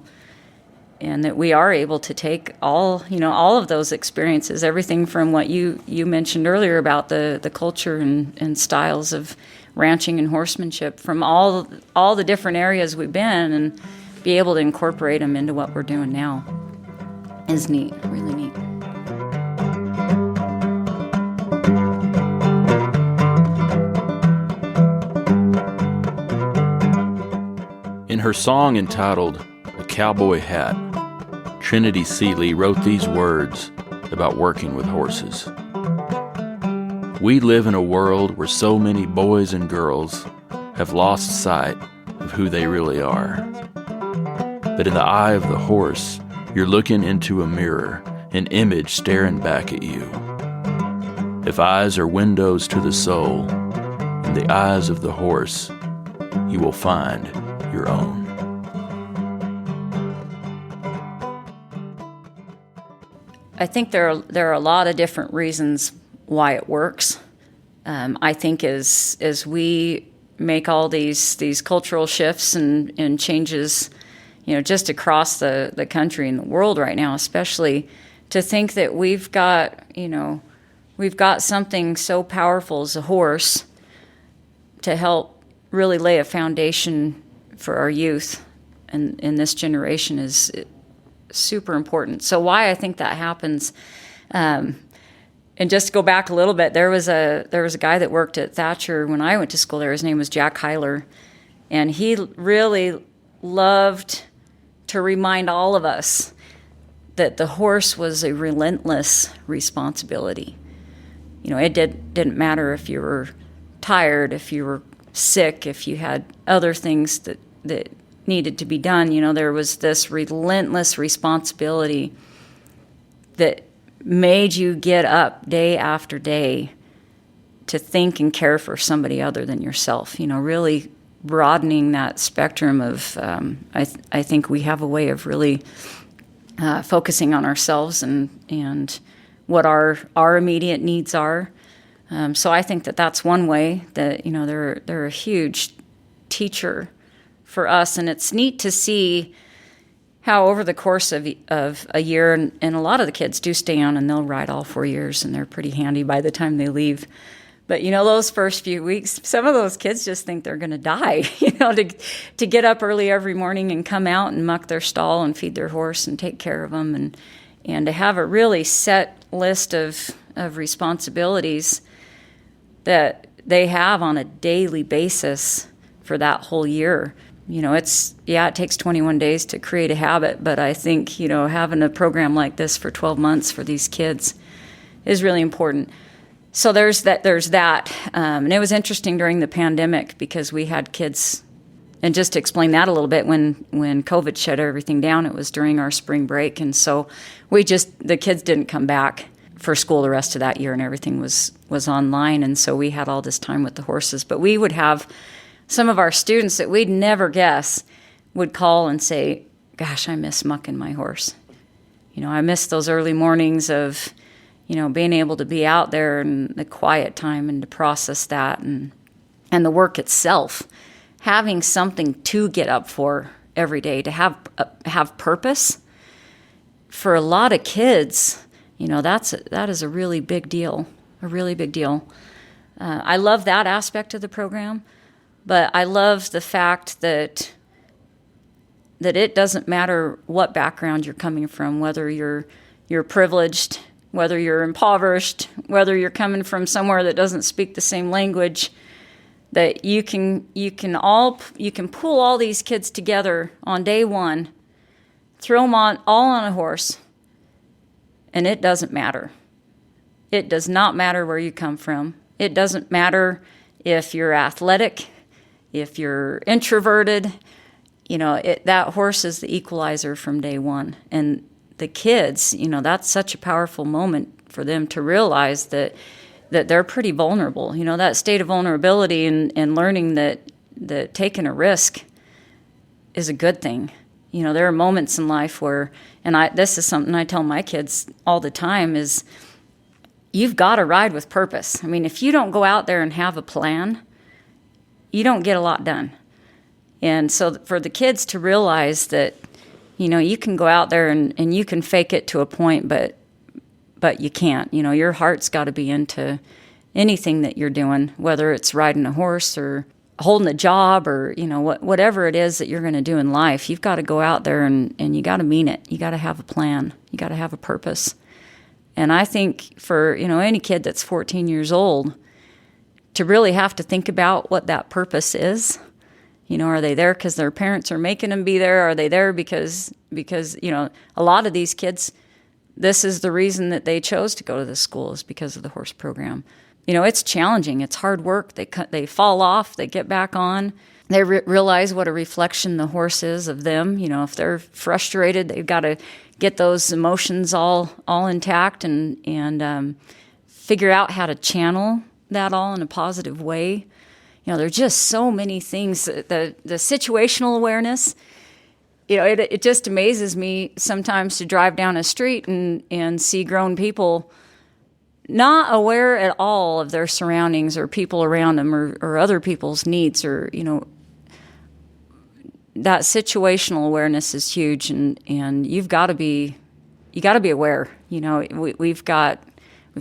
and that we are able to take all of those experiences, everything from what you mentioned earlier about the culture and styles of ranching and horsemanship from all the different areas we've been, and be able to incorporate them into what we're doing now is neat, really neat. In her song entitled "A Cowboy Hat," Trinity Seely wrote these words about working with horses. We live in a world where so many boys and girls have lost sight of who they really are. But in the eye of the horse, you're looking into a mirror, an image staring back at you. If eyes are windows to the soul, in the eyes of the horse, you will find your own. I think there are a lot of different reasons why it works. I think as we make all these cultural shifts and changes, just across the country and the world right now, especially, to think that we've got something so powerful as a horse to help really lay a foundation for our youth and in this generation is super important. So why I think that happens, and just to go back a little bit, there was a guy that worked at Thatcher when I went to school there. His name was Jack Hyler, and he really loved to remind all of us that the horse was a relentless responsibility. It didn't matter if you were tired, if you were sick, if you had other things that needed to be done. There was this relentless responsibility that made you get up day after day to think and care for somebody other than yourself. Really broadening that spectrum of, I think we have a way of really focusing on ourselves and what our immediate needs are. So I think that's one way that, they're a huge teacher for us. And it's neat to see how over the course of a year, and a lot of the kids do stay on and they'll ride all 4 years, and they're pretty handy by the time they leave. But, those first few weeks, some of those kids just think they're going to die, to get up early every morning and come out and muck their stall and feed their horse and take care of them, and to have a really set list of responsibilities that they have on a daily basis for that whole year. It takes 21 days to create a habit, but I think, having a program like this for 12 months for these kids is really important. So there's that. And it was interesting during the pandemic because we had kids, and just to explain that a little bit, when COVID shut everything down, it was during our spring break. And so the kids didn't come back for school the rest of that year, and everything was online. And so we had all this time with the horses, but we would have some of our students that we'd never guess would call and say, gosh, I miss mucking my horse. I miss those early mornings of, being able to be out there in the quiet time and to process that, and the work itself, having something to get up for every day, to have purpose. For a lot of kids, that is a really big deal, I love that aspect of the program, but I love the fact that it doesn't matter what background you're coming from, whether you're privileged, whether you're impoverished, whether you're coming from somewhere that doesn't speak the same language, that you can pull all these kids together on day one, throw them all on a horse, and it doesn't matter. It does not matter where you come from. It doesn't matter if you're athletic, if you're introverted. That horse is the equalizer from day one. And the kids, that's such a powerful moment for them to realize that they're pretty vulnerable. That state of vulnerability and learning that taking a risk is a good thing. There are moments in life where, this is something I tell my kids all the time, is you've got to ride with purpose. If you don't go out there and have a plan, you don't get a lot done. And so for the kids to realize that, you can go out there and you can fake it to a point, but you can't. Your heart's got to be into anything that you're doing, whether it's riding a horse or holding a job or, whatever it is that you're going to do in life. You've got to go out there and you got to mean it. You got to have a plan. You got to have a purpose. And I think for, any kid that's 14 years old, to really have to think about what that purpose is. Are they there because their parents are making them be there? Are they there because a lot of these kids, this is the reason that they chose to go to this school, is because of the horse program. It's challenging. It's hard work. They fall off. They get back on. They realize what a reflection the horse is of them. If they're frustrated, they've got to get those emotions all intact and figure out how to channel that all in a positive way. There's just so many things. The situational awareness, it just amazes me sometimes to drive down a street and see grown people not aware at all of their surroundings or people around them or other people's needs, or, that situational awareness is huge, and you've got to be aware. We've got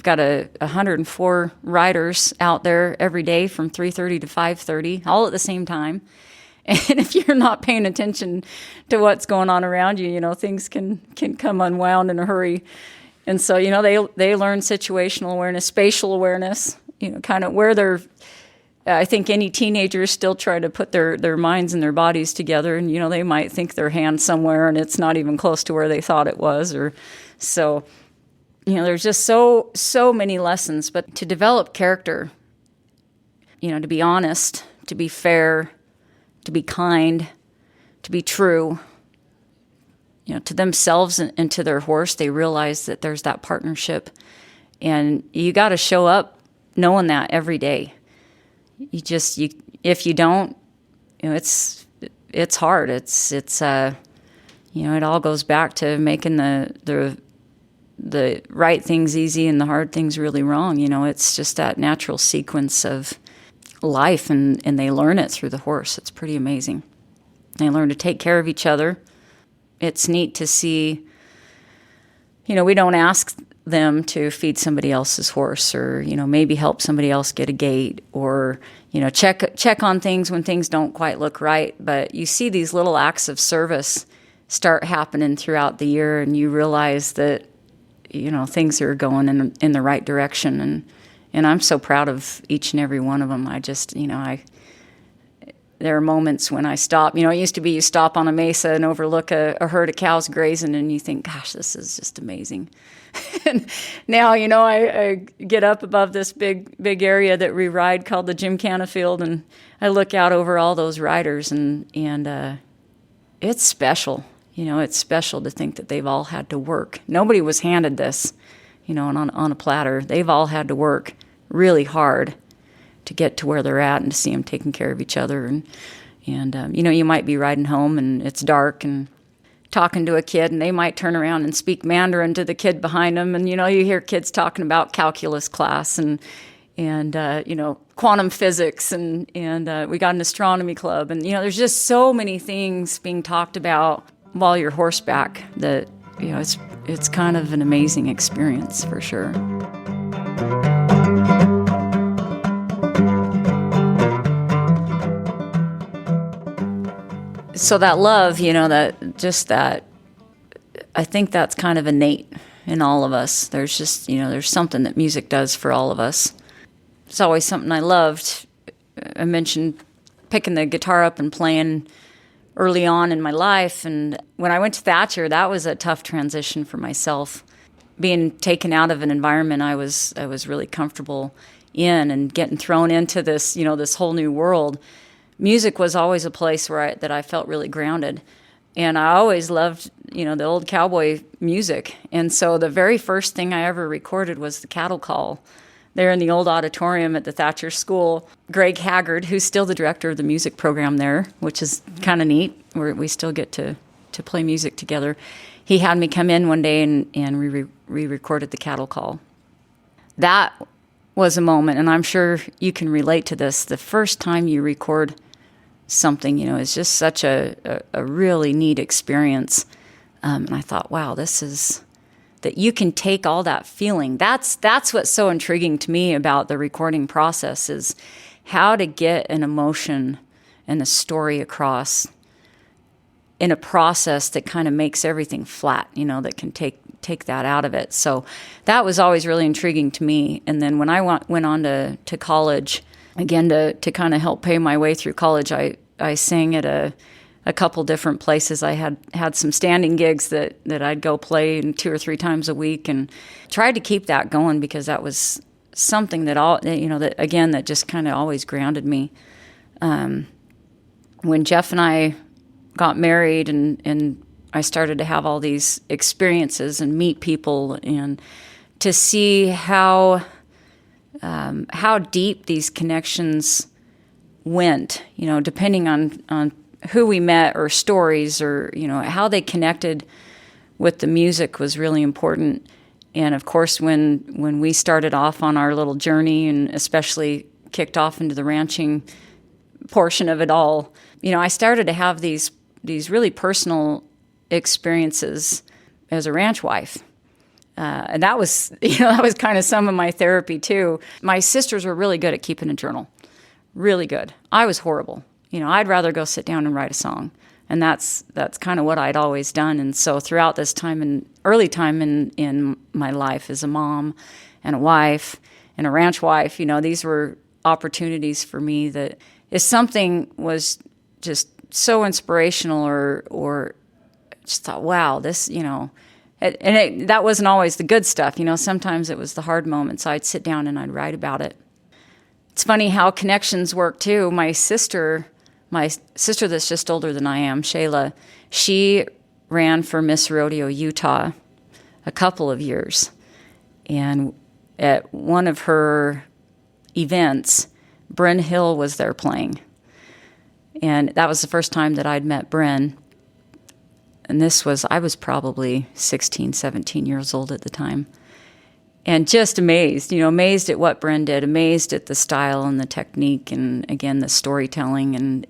104 riders out there every day from 3:30 to 5:30, all at the same time. And if you're not paying attention to what's going on around you, things can come unwound in a hurry. And so, they learn situational awareness, spatial awareness, kind of where they're. I think any teenagers still try to put their minds and their bodies together, and they might think their hand's somewhere and it's not even close to where they thought it was, or so. There's just so many lessons, but to develop character, to be honest, to be fair, to be kind, to be true, to themselves and to their horse, they realize that there's that partnership, and you got to show up knowing that every day. If you don't, it's hard. It all goes back to making the right things easy and the hard things really wrong. It's just that natural sequence of life, and they learn it through the horse. It's pretty amazing. They learn to take care of each other. It's neat to see, we don't ask them to feed somebody else's horse, or, maybe help somebody else get a gate, or, check on things when things don't quite look right. But you see these little acts of service start happening throughout the year, and you realize that things are going in the right direction, and I'm so proud of each and every one of them. I just, there are moments when I stop. It used to be you stop on a mesa and overlook a herd of cows grazing, and you think, gosh, this is just amazing. And now, I get up above this big area that we ride called the Gymkhana Field, and I look out over all those riders, and it's special. It's special to think that they've all had to work. Nobody was handed this, on a platter. They've all had to work really hard to get to where they're at, and to see them taking care of each other. And you might be riding home and it's dark, and talking to a kid, and they might turn around and speak Mandarin to the kid behind them. And, you hear kids talking about calculus class and quantum physics, and we got an astronomy club. And, there's just so many things being talked about while you're horseback that, it's kind of an amazing experience for sure. So that love, I think that's kind of innate in all of us. There's just, there's something that music does for all of us. It's always something I loved. I mentioned picking the guitar up and playing early on in my life. And when I went to Thatcher, that was a tough transition for myself. Being taken out of an environment I was really comfortable in and getting thrown into this, this whole new world. Music was always a place that I felt really grounded. And I always loved, the old cowboy music. And so the very first thing I ever recorded was the cattle call there in the old auditorium at the Thatcher School. Greg Haggard, who's still the director of the music program there, which is kind of neat, where we still get to play music together. He had me come in one day and re-recorded the cattle call. That was a moment, and I'm sure you can relate to this. The first time you record something, is just such a really neat experience. And I thought, wow, this is that you can take all that feeling. That's what's so intriguing to me about the recording process, is how to get an emotion and a story across in a process that kind of makes everything flat, that can take that out of it. So that was always really intriguing to me. And then when I went on to college, again, to kind of help pay my way through college, I sang at a couple different places. I had some standing gigs that I'd go play 2 or 3 times a week, and tried to keep that going because that was something that just kind of always grounded me. When Jeff and I got married and I started to have all these experiences and meet people, and to see how deep these connections went, depending on who we met or stories or, how they connected with the music was really important. And of course, when we started off on our little journey, and especially kicked off into the ranching portion of it all, I started to have these really personal experiences as a ranch wife. And that was, that was kind of some of my therapy too. My sisters were really good at keeping a journal. Really good. I was horrible. I'd rather go sit down and write a song. And that's kind of what I'd always done. And so throughout this early time in my life as a mom and a wife and a ranch wife, these were opportunities for me that if something was just so inspirational or just thought, wow, this, that wasn't always the good stuff. Sometimes it was the hard moments. I'd sit down and I'd write about it. It's funny how connections work too. My sister that's just older than I am, Shayla, she ran for Miss Rodeo Utah a couple of years. And at one of her events, Bryn Hill was there playing. And that was the first time that I'd met Bryn. And I was probably 16, 17 years old at the time. And just amazed at what Bryn did, amazed at the style and the technique and, again, the storytelling. And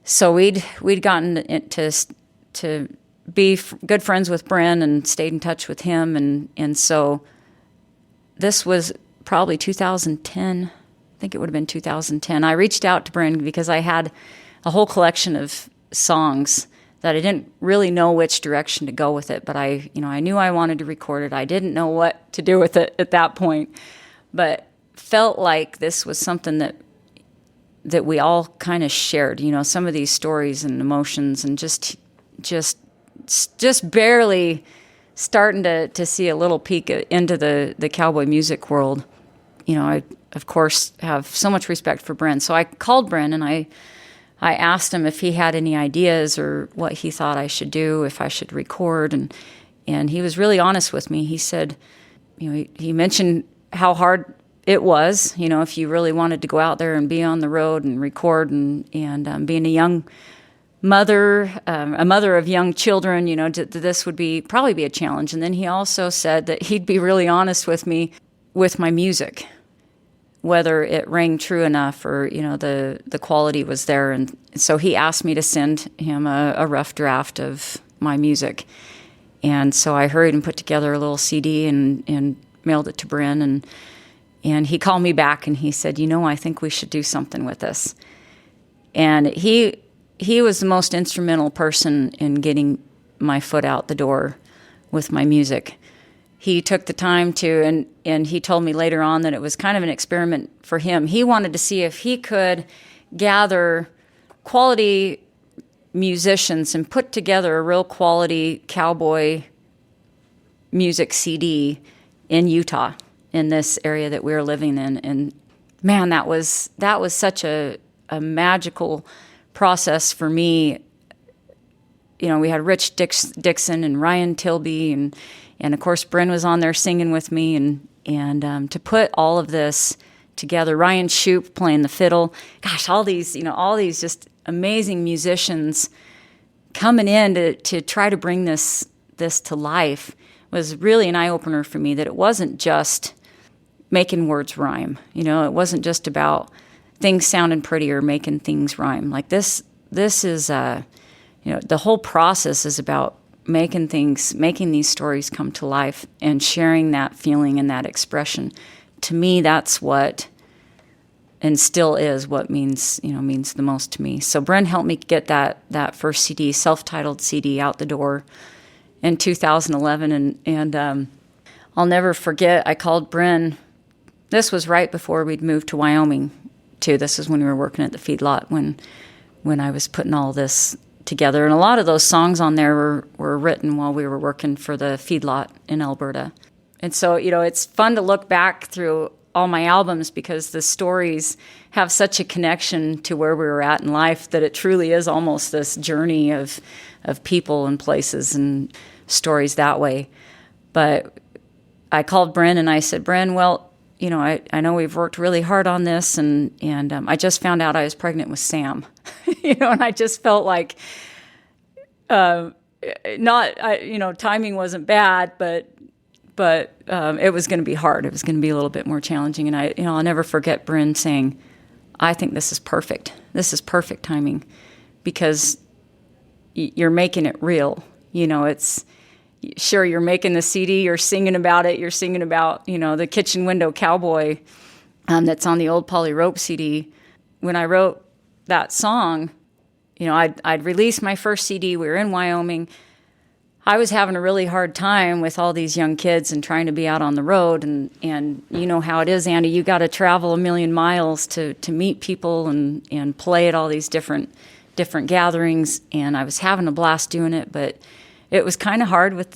so we'd gotten to be good friends with Bryn and stayed in touch with him. And so this was probably 2010. I think it would have been 2010. I reached out to Bryn because I had a whole collection of songs that I didn't really know which direction to go with it, but I knew I wanted to record it. I didn't know what to do with it at that point, but felt like this was something that we all kind of shared, some of these stories and emotions, and just barely starting to see a little peek into the cowboy music world. I, of course, have so much respect for Bryn. So I called Bryn and I asked him if he had any ideas or what he thought I should do, if I should record. And he was really honest with me. He said, he mentioned how hard it was, if you really wanted to go out there and be on the road and record and being a young a mother of young children, this would probably be a challenge. And then he also said that he'd be really honest with me with my music, whether it rang true enough or, the quality was there. And so he asked me to send him a rough draft of my music. And so I hurried and put together a little CD and mailed it to Bryn. And he called me back and he said, I think we should do something with this. And he was the most instrumental person in getting my foot out the door with my music. He took the time to, and he told me later on that it was kind of an experiment for him. He wanted to see if he could gather quality musicians and put together a real quality cowboy music CD in Utah, in this area that we were living in. And man, that was such a magical process for me. We had Rich Dixon and Ryan Tilby, and of course Bryn was on there singing with me, and to put all of this together, Ryan Shoup playing the fiddle, gosh, all these just amazing musicians coming in to try to bring this to life was really an eye-opener for me, that it wasn't just making words rhyme. It wasn't just about things sounding pretty or making things rhyme. Like this is, the whole process is about making these stories come to life and sharing that feeling and that expression. To me, that's what, and still is what means the most to me. So Bryn helped me get that first CD, self-titled CD, out the door in 2011. And I'll never forget, I called Bryn. This was right before we'd moved to Wyoming, too. This is when we were working at the feedlot, when I was putting all this together. And a lot of those songs on there were written while we were working for the feedlot in Alberta. And so, it's fun to look back through all my albums, because the stories have such a connection to where we were at in life that it truly is almost this journey of people and places and stories that way. But I called Bryn and I said, Bryn, well, I know we've worked really hard on this, and I just found out I was pregnant with Sam, and I just felt like, timing wasn't bad, but it was going to be hard. It was going to be a little bit more challenging. And I'll never forget Bryn saying, I think this is perfect. This is perfect timing, because you're making it real. It's, sure, you're making the CD, you're singing about it, you're singing about, the kitchen window cowboy that's on the old Polly Rope CD. When I wrote that song, I'd released my first CD. We were in Wyoming. I was having a really hard time with all these young kids and trying to be out on the road. And you know how it is, Andy, you got to travel 1,000,000 miles to meet people and play at all these different gatherings. And I was having a blast doing it, but it was kind of hard with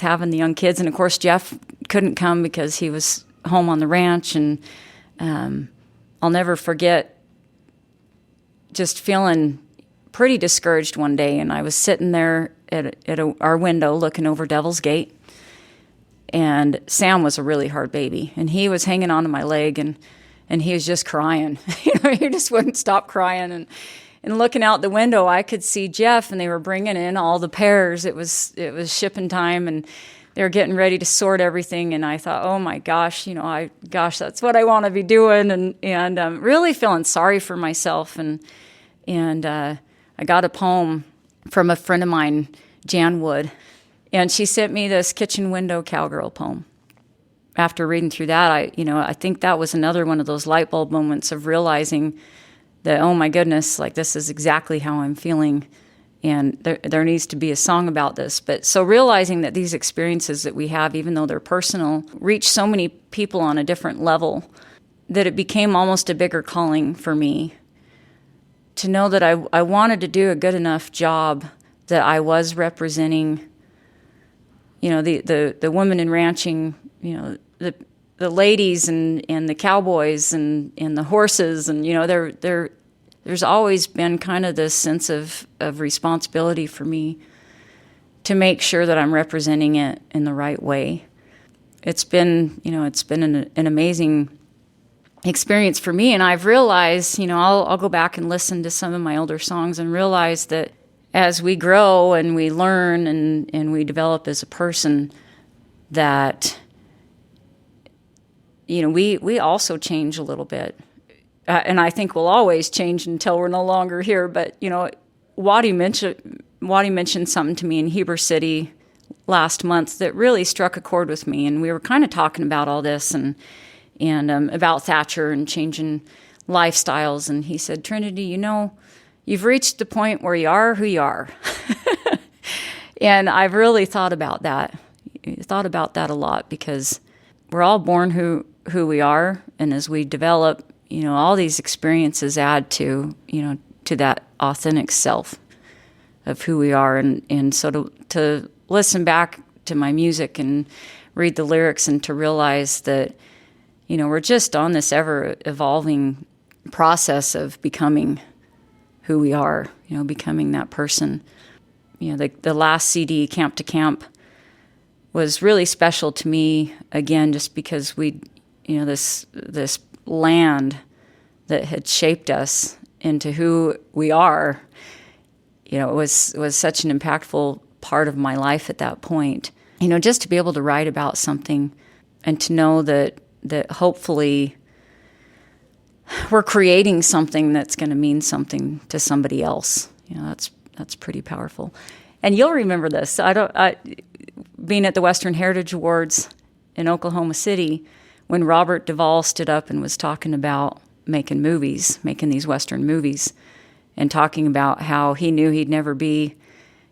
having the young kids. And of course, Jeff couldn't come because he was home on the ranch. And I'll never forget just feeling pretty discouraged one day. And I was sitting there at our window looking over Devil's Gate. And Sam was a really hard baby. And he was hanging onto my leg, and he was just crying. He just wouldn't stop crying. And looking out the window, I could see Jeff, and they were bringing in all the pears. It was shipping time, and they were getting ready to sort everything. And I thought, oh my gosh, that's what I want to be doing, and really feeling sorry for myself. And I got a poem from a friend of mine, Jan Wood, and she sent me this kitchen window cowgirl poem. After reading through that, I think that was another one of those light bulb moments of realizing that, oh my goodness, like this is exactly how I'm feeling, and there needs to be a song about this. But so realizing that these experiences that we have, even though they're personal, reach so many people on a different level, that it became almost a bigger calling for me to know that I wanted to do a good enough job that I was representing, the women in ranching, the ladies and the cowboys and the horses, and there's always been kind of this sense of responsibility for me to make sure that I'm representing it in the right way. It's been an amazing experience for me. And I've realized, I'll go back and listen to some of my older songs and realize that as we grow and we learn and we develop as a person, that, we also change a little bit. And I think we'll always change until we're no longer here. But, Waddy mentioned something to me in Heber City last month that really struck a chord with me. And we were kind of talking about all this and about Thatcher and changing lifestyles. And he said, Trinity, you've reached the point where you are who you are. And I've really thought about that a lot, because we're all born who we are. And as we develop, all these experiences add to that authentic self of who we are. And so to listen back to my music and read the lyrics and to realize that, we're just on this ever-evolving process of becoming who we are, becoming that person. The last CD, Camp to Camp, was really special to me, again, just because this land that had shaped us into who we are, it was such an impactful part of my life at that point. Just to be able to write about something and to know that hopefully we're creating something that's going to mean something to somebody else. That's pretty powerful. And you'll remember this. Being at the Western Heritage Awards in Oklahoma City, when Robert Duvall stood up and was talking about making these Western movies, and talking about how he knew he'd never be,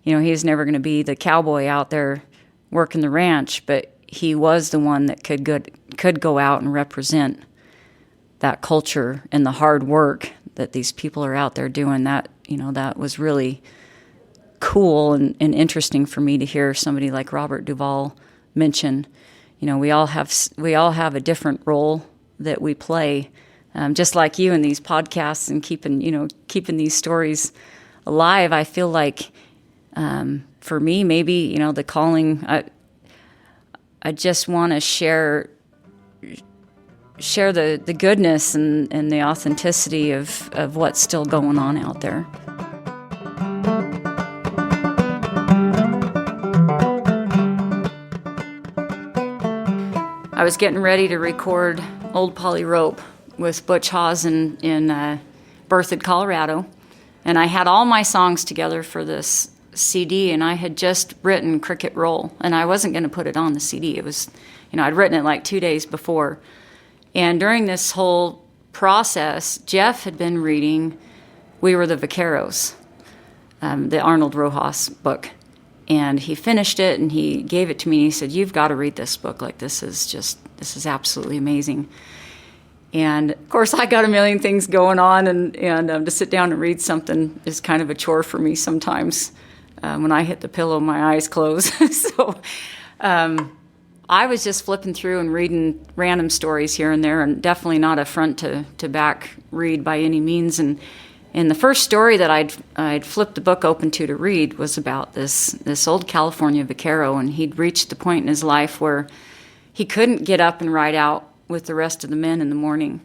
he was never going to be the cowboy out there working the ranch, but he was the one that could go out and represent that culture and the hard work that these people are out there doing. That was really cool and interesting for me to hear somebody like Robert Duvall mention. We all have a different role that we play, just like you in these podcasts and keeping these stories alive. I feel like for me, maybe the calling. I just want to share the goodness and the authenticity of what's still going on out there. I was getting ready to record Old Polly Rope with Butch Hawes in Berthoud, Colorado, and I had all my songs together for this CD, and I had just written Cricket Roll, and I wasn't going to put it on the CD. It was, I'd written it like 2 days before. And during this whole process, Jeff had been reading We Were the Vaqueros, the Arnold Rojas book. And he finished it, and he gave it to me, and he said, "You've got to read this book. Like, this is absolutely amazing." And, of course, I got a million things going on, and to sit down and read something is kind of a chore for me sometimes. When I hit the pillow, my eyes close. So I was just flipping through and reading random stories here and there, and definitely not a front to back read by any means. And the first story that I'd flipped the book open to read was about this old California vaquero, and he'd reached the point in his life where he couldn't get up and ride out with the rest of the men in the morning.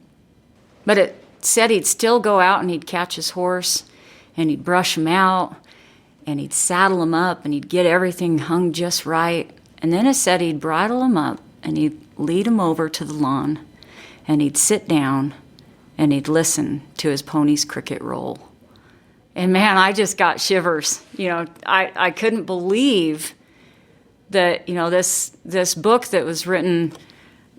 But it said he'd still go out and he'd catch his horse, and he'd brush him out, and he'd saddle him up, and he'd get everything hung just right. And then it said he'd bridle him up, and he'd lead him over to the lawn, and he'd sit down, and he'd listen to his pony's cricket roll. And man, I just got shivers. I couldn't believe that, this book that was written,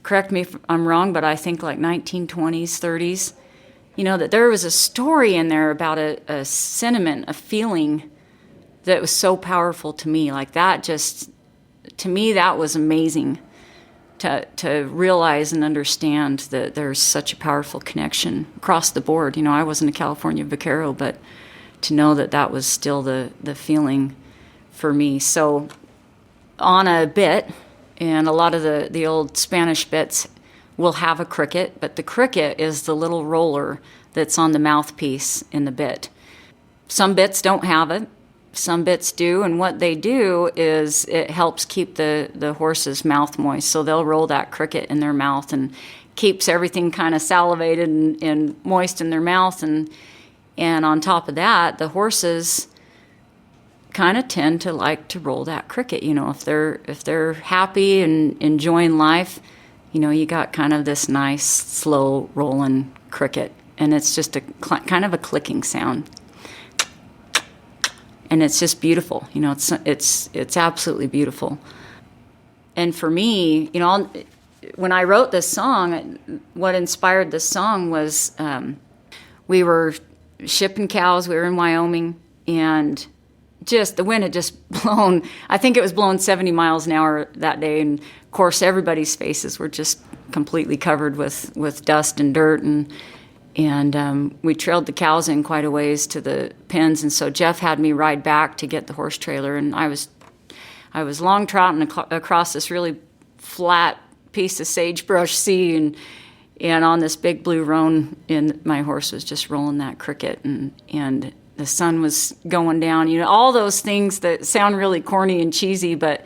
correct me if I'm wrong, but I think like 1920s, 30s, that there was a story in there about a sentiment, a feeling that was so powerful to me. Like that to me, that was amazing. To realize and understand that there's such a powerful connection across the board. I wasn't a California vaquero, but to know that was still the feeling for me. So on a bit, and a lot of the old Spanish bits will have a cricket, but the cricket is the little roller that's on the mouthpiece in the bit. Some bits don't have it. Some bits do, and what they do is it helps keep the horse's mouth moist. So they'll roll that cricket in their mouth and keeps everything kind of salivated and moist in their mouth. And on top of that, the horses kind of tend to like to roll that cricket. If they're happy and enjoying life, you got kind of this nice, slow rolling cricket. And it's just kind of a clicking sound. And it's just beautiful. It's absolutely beautiful. And for me, when I wrote this song, what inspired this song was we were shipping cows. We were in Wyoming, and just the wind had just blown. I think it was blowing 70 miles an hour that day. And of course, everybody's faces were just completely covered with dust and dirt. And we trailed the cows in quite a ways to the pens. And so Jeff had me ride back to get the horse trailer. And I was long trotting across this really flat piece of sagebrush sea, and on this big blue roan, and my horse was just rolling that cricket, and the sun was going down. All those things that sound really corny and cheesy, but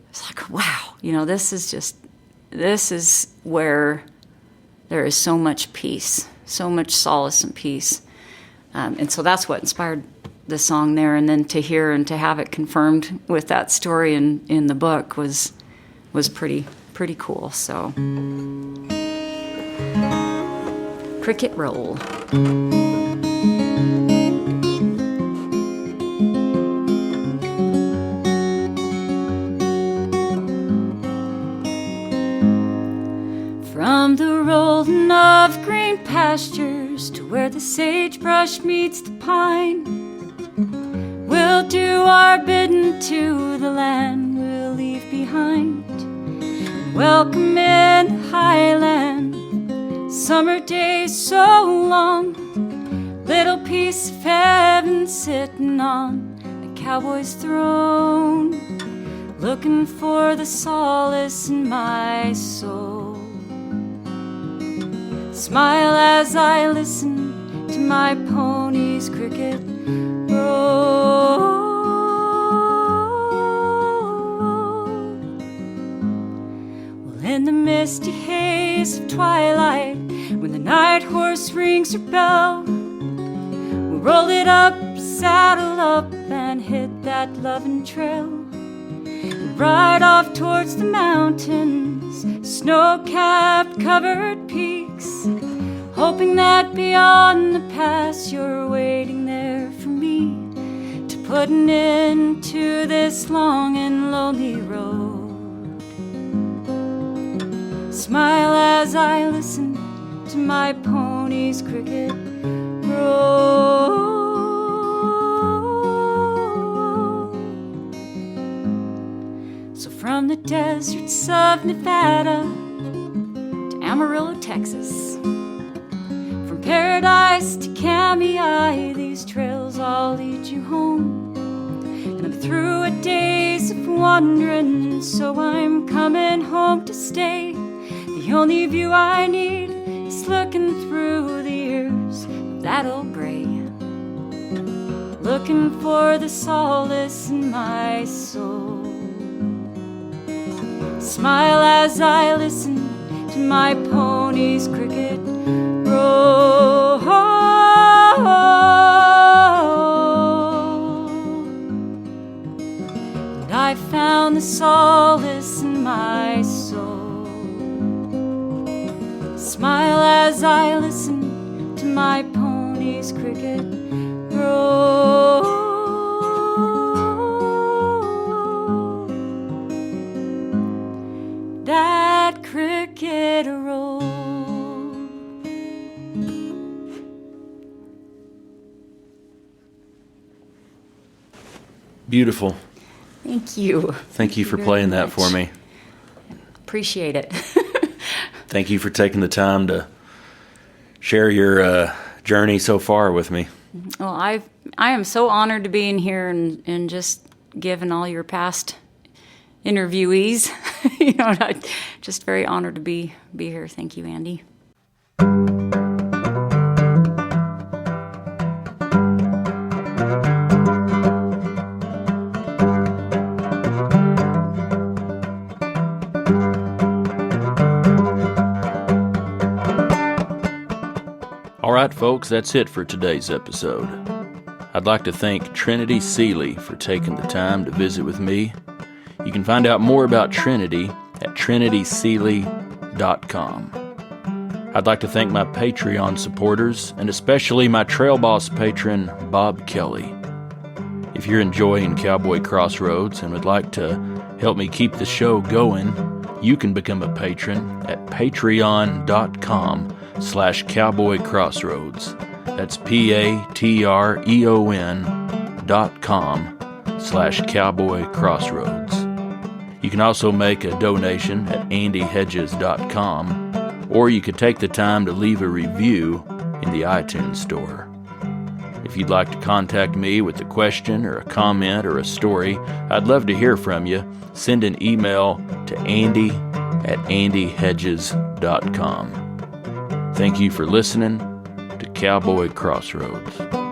it's like, wow, this is where there is so much peace, so much solace and peace. And so that's what inspired the song there. And then to hear and to have it confirmed with that story in the book was pretty cool. So, cricket roll. From the rolling of green pastures to where the sagebrush meets the pine, we'll do our bidding to the land we'll leave behind. Welcome in the highland, summer days so long, little piece of heaven sitting on the cowboy's throne, looking for the solace in my soul. Smile as I listen to my pony's cricket roll. Well, in the misty haze of twilight, when the night horse rings her bell, we'll roll it up, saddle up, and hit that loving trail, and ride off towards the mountains, snow-capped covered peaks, hoping that beyond the pass you're waiting there for me to put an end to this long and lonely road. Smile as I listen to my pony's cricket roll. So from the deserts of Nevada to Amarillo, Texas, from Paradise to Kamei, these trails all lead you home. And I'm through a days of wandering, so I'm coming home to stay. The only view I need is looking through the ears of that old gray, looking for the solace in my soul. Smile as I listen to my pony's cricket roll. And I found the solace in my soul. Smile as I listen to my pony's cricket roll. That cricket roll. Beautiful. Thank you. Thank you for playing that for me. Appreciate it. Thank you for taking the time to share your journey so far with me. Well, I am so honored to be in here and just giving all your past interviewees. Just very honored to be here. Thank you, Andy. right, folks, that's it for today's episode. I'd like to thank Trinity Seely for taking the time to visit with me. You can find out more about Trinity at trinityseely.com. I'd like to thank my Patreon supporters, and especially my Trail Boss patron, Bob Kelly. If you're enjoying Cowboy Crossroads and would like to help me keep the show going, you can become a patron at patreon.com/Cowboy Crossroads. That's patreon.com/Cowboy Crossroads. You can also make a donation at andyhedges.com, or you could take the time to leave a review in the iTunes store. If you'd like to contact me with a question or a comment or a story, I'd love to hear from you. Send an email to andy@andyhedges.com. Thank you for listening to Cowboy Crossroads.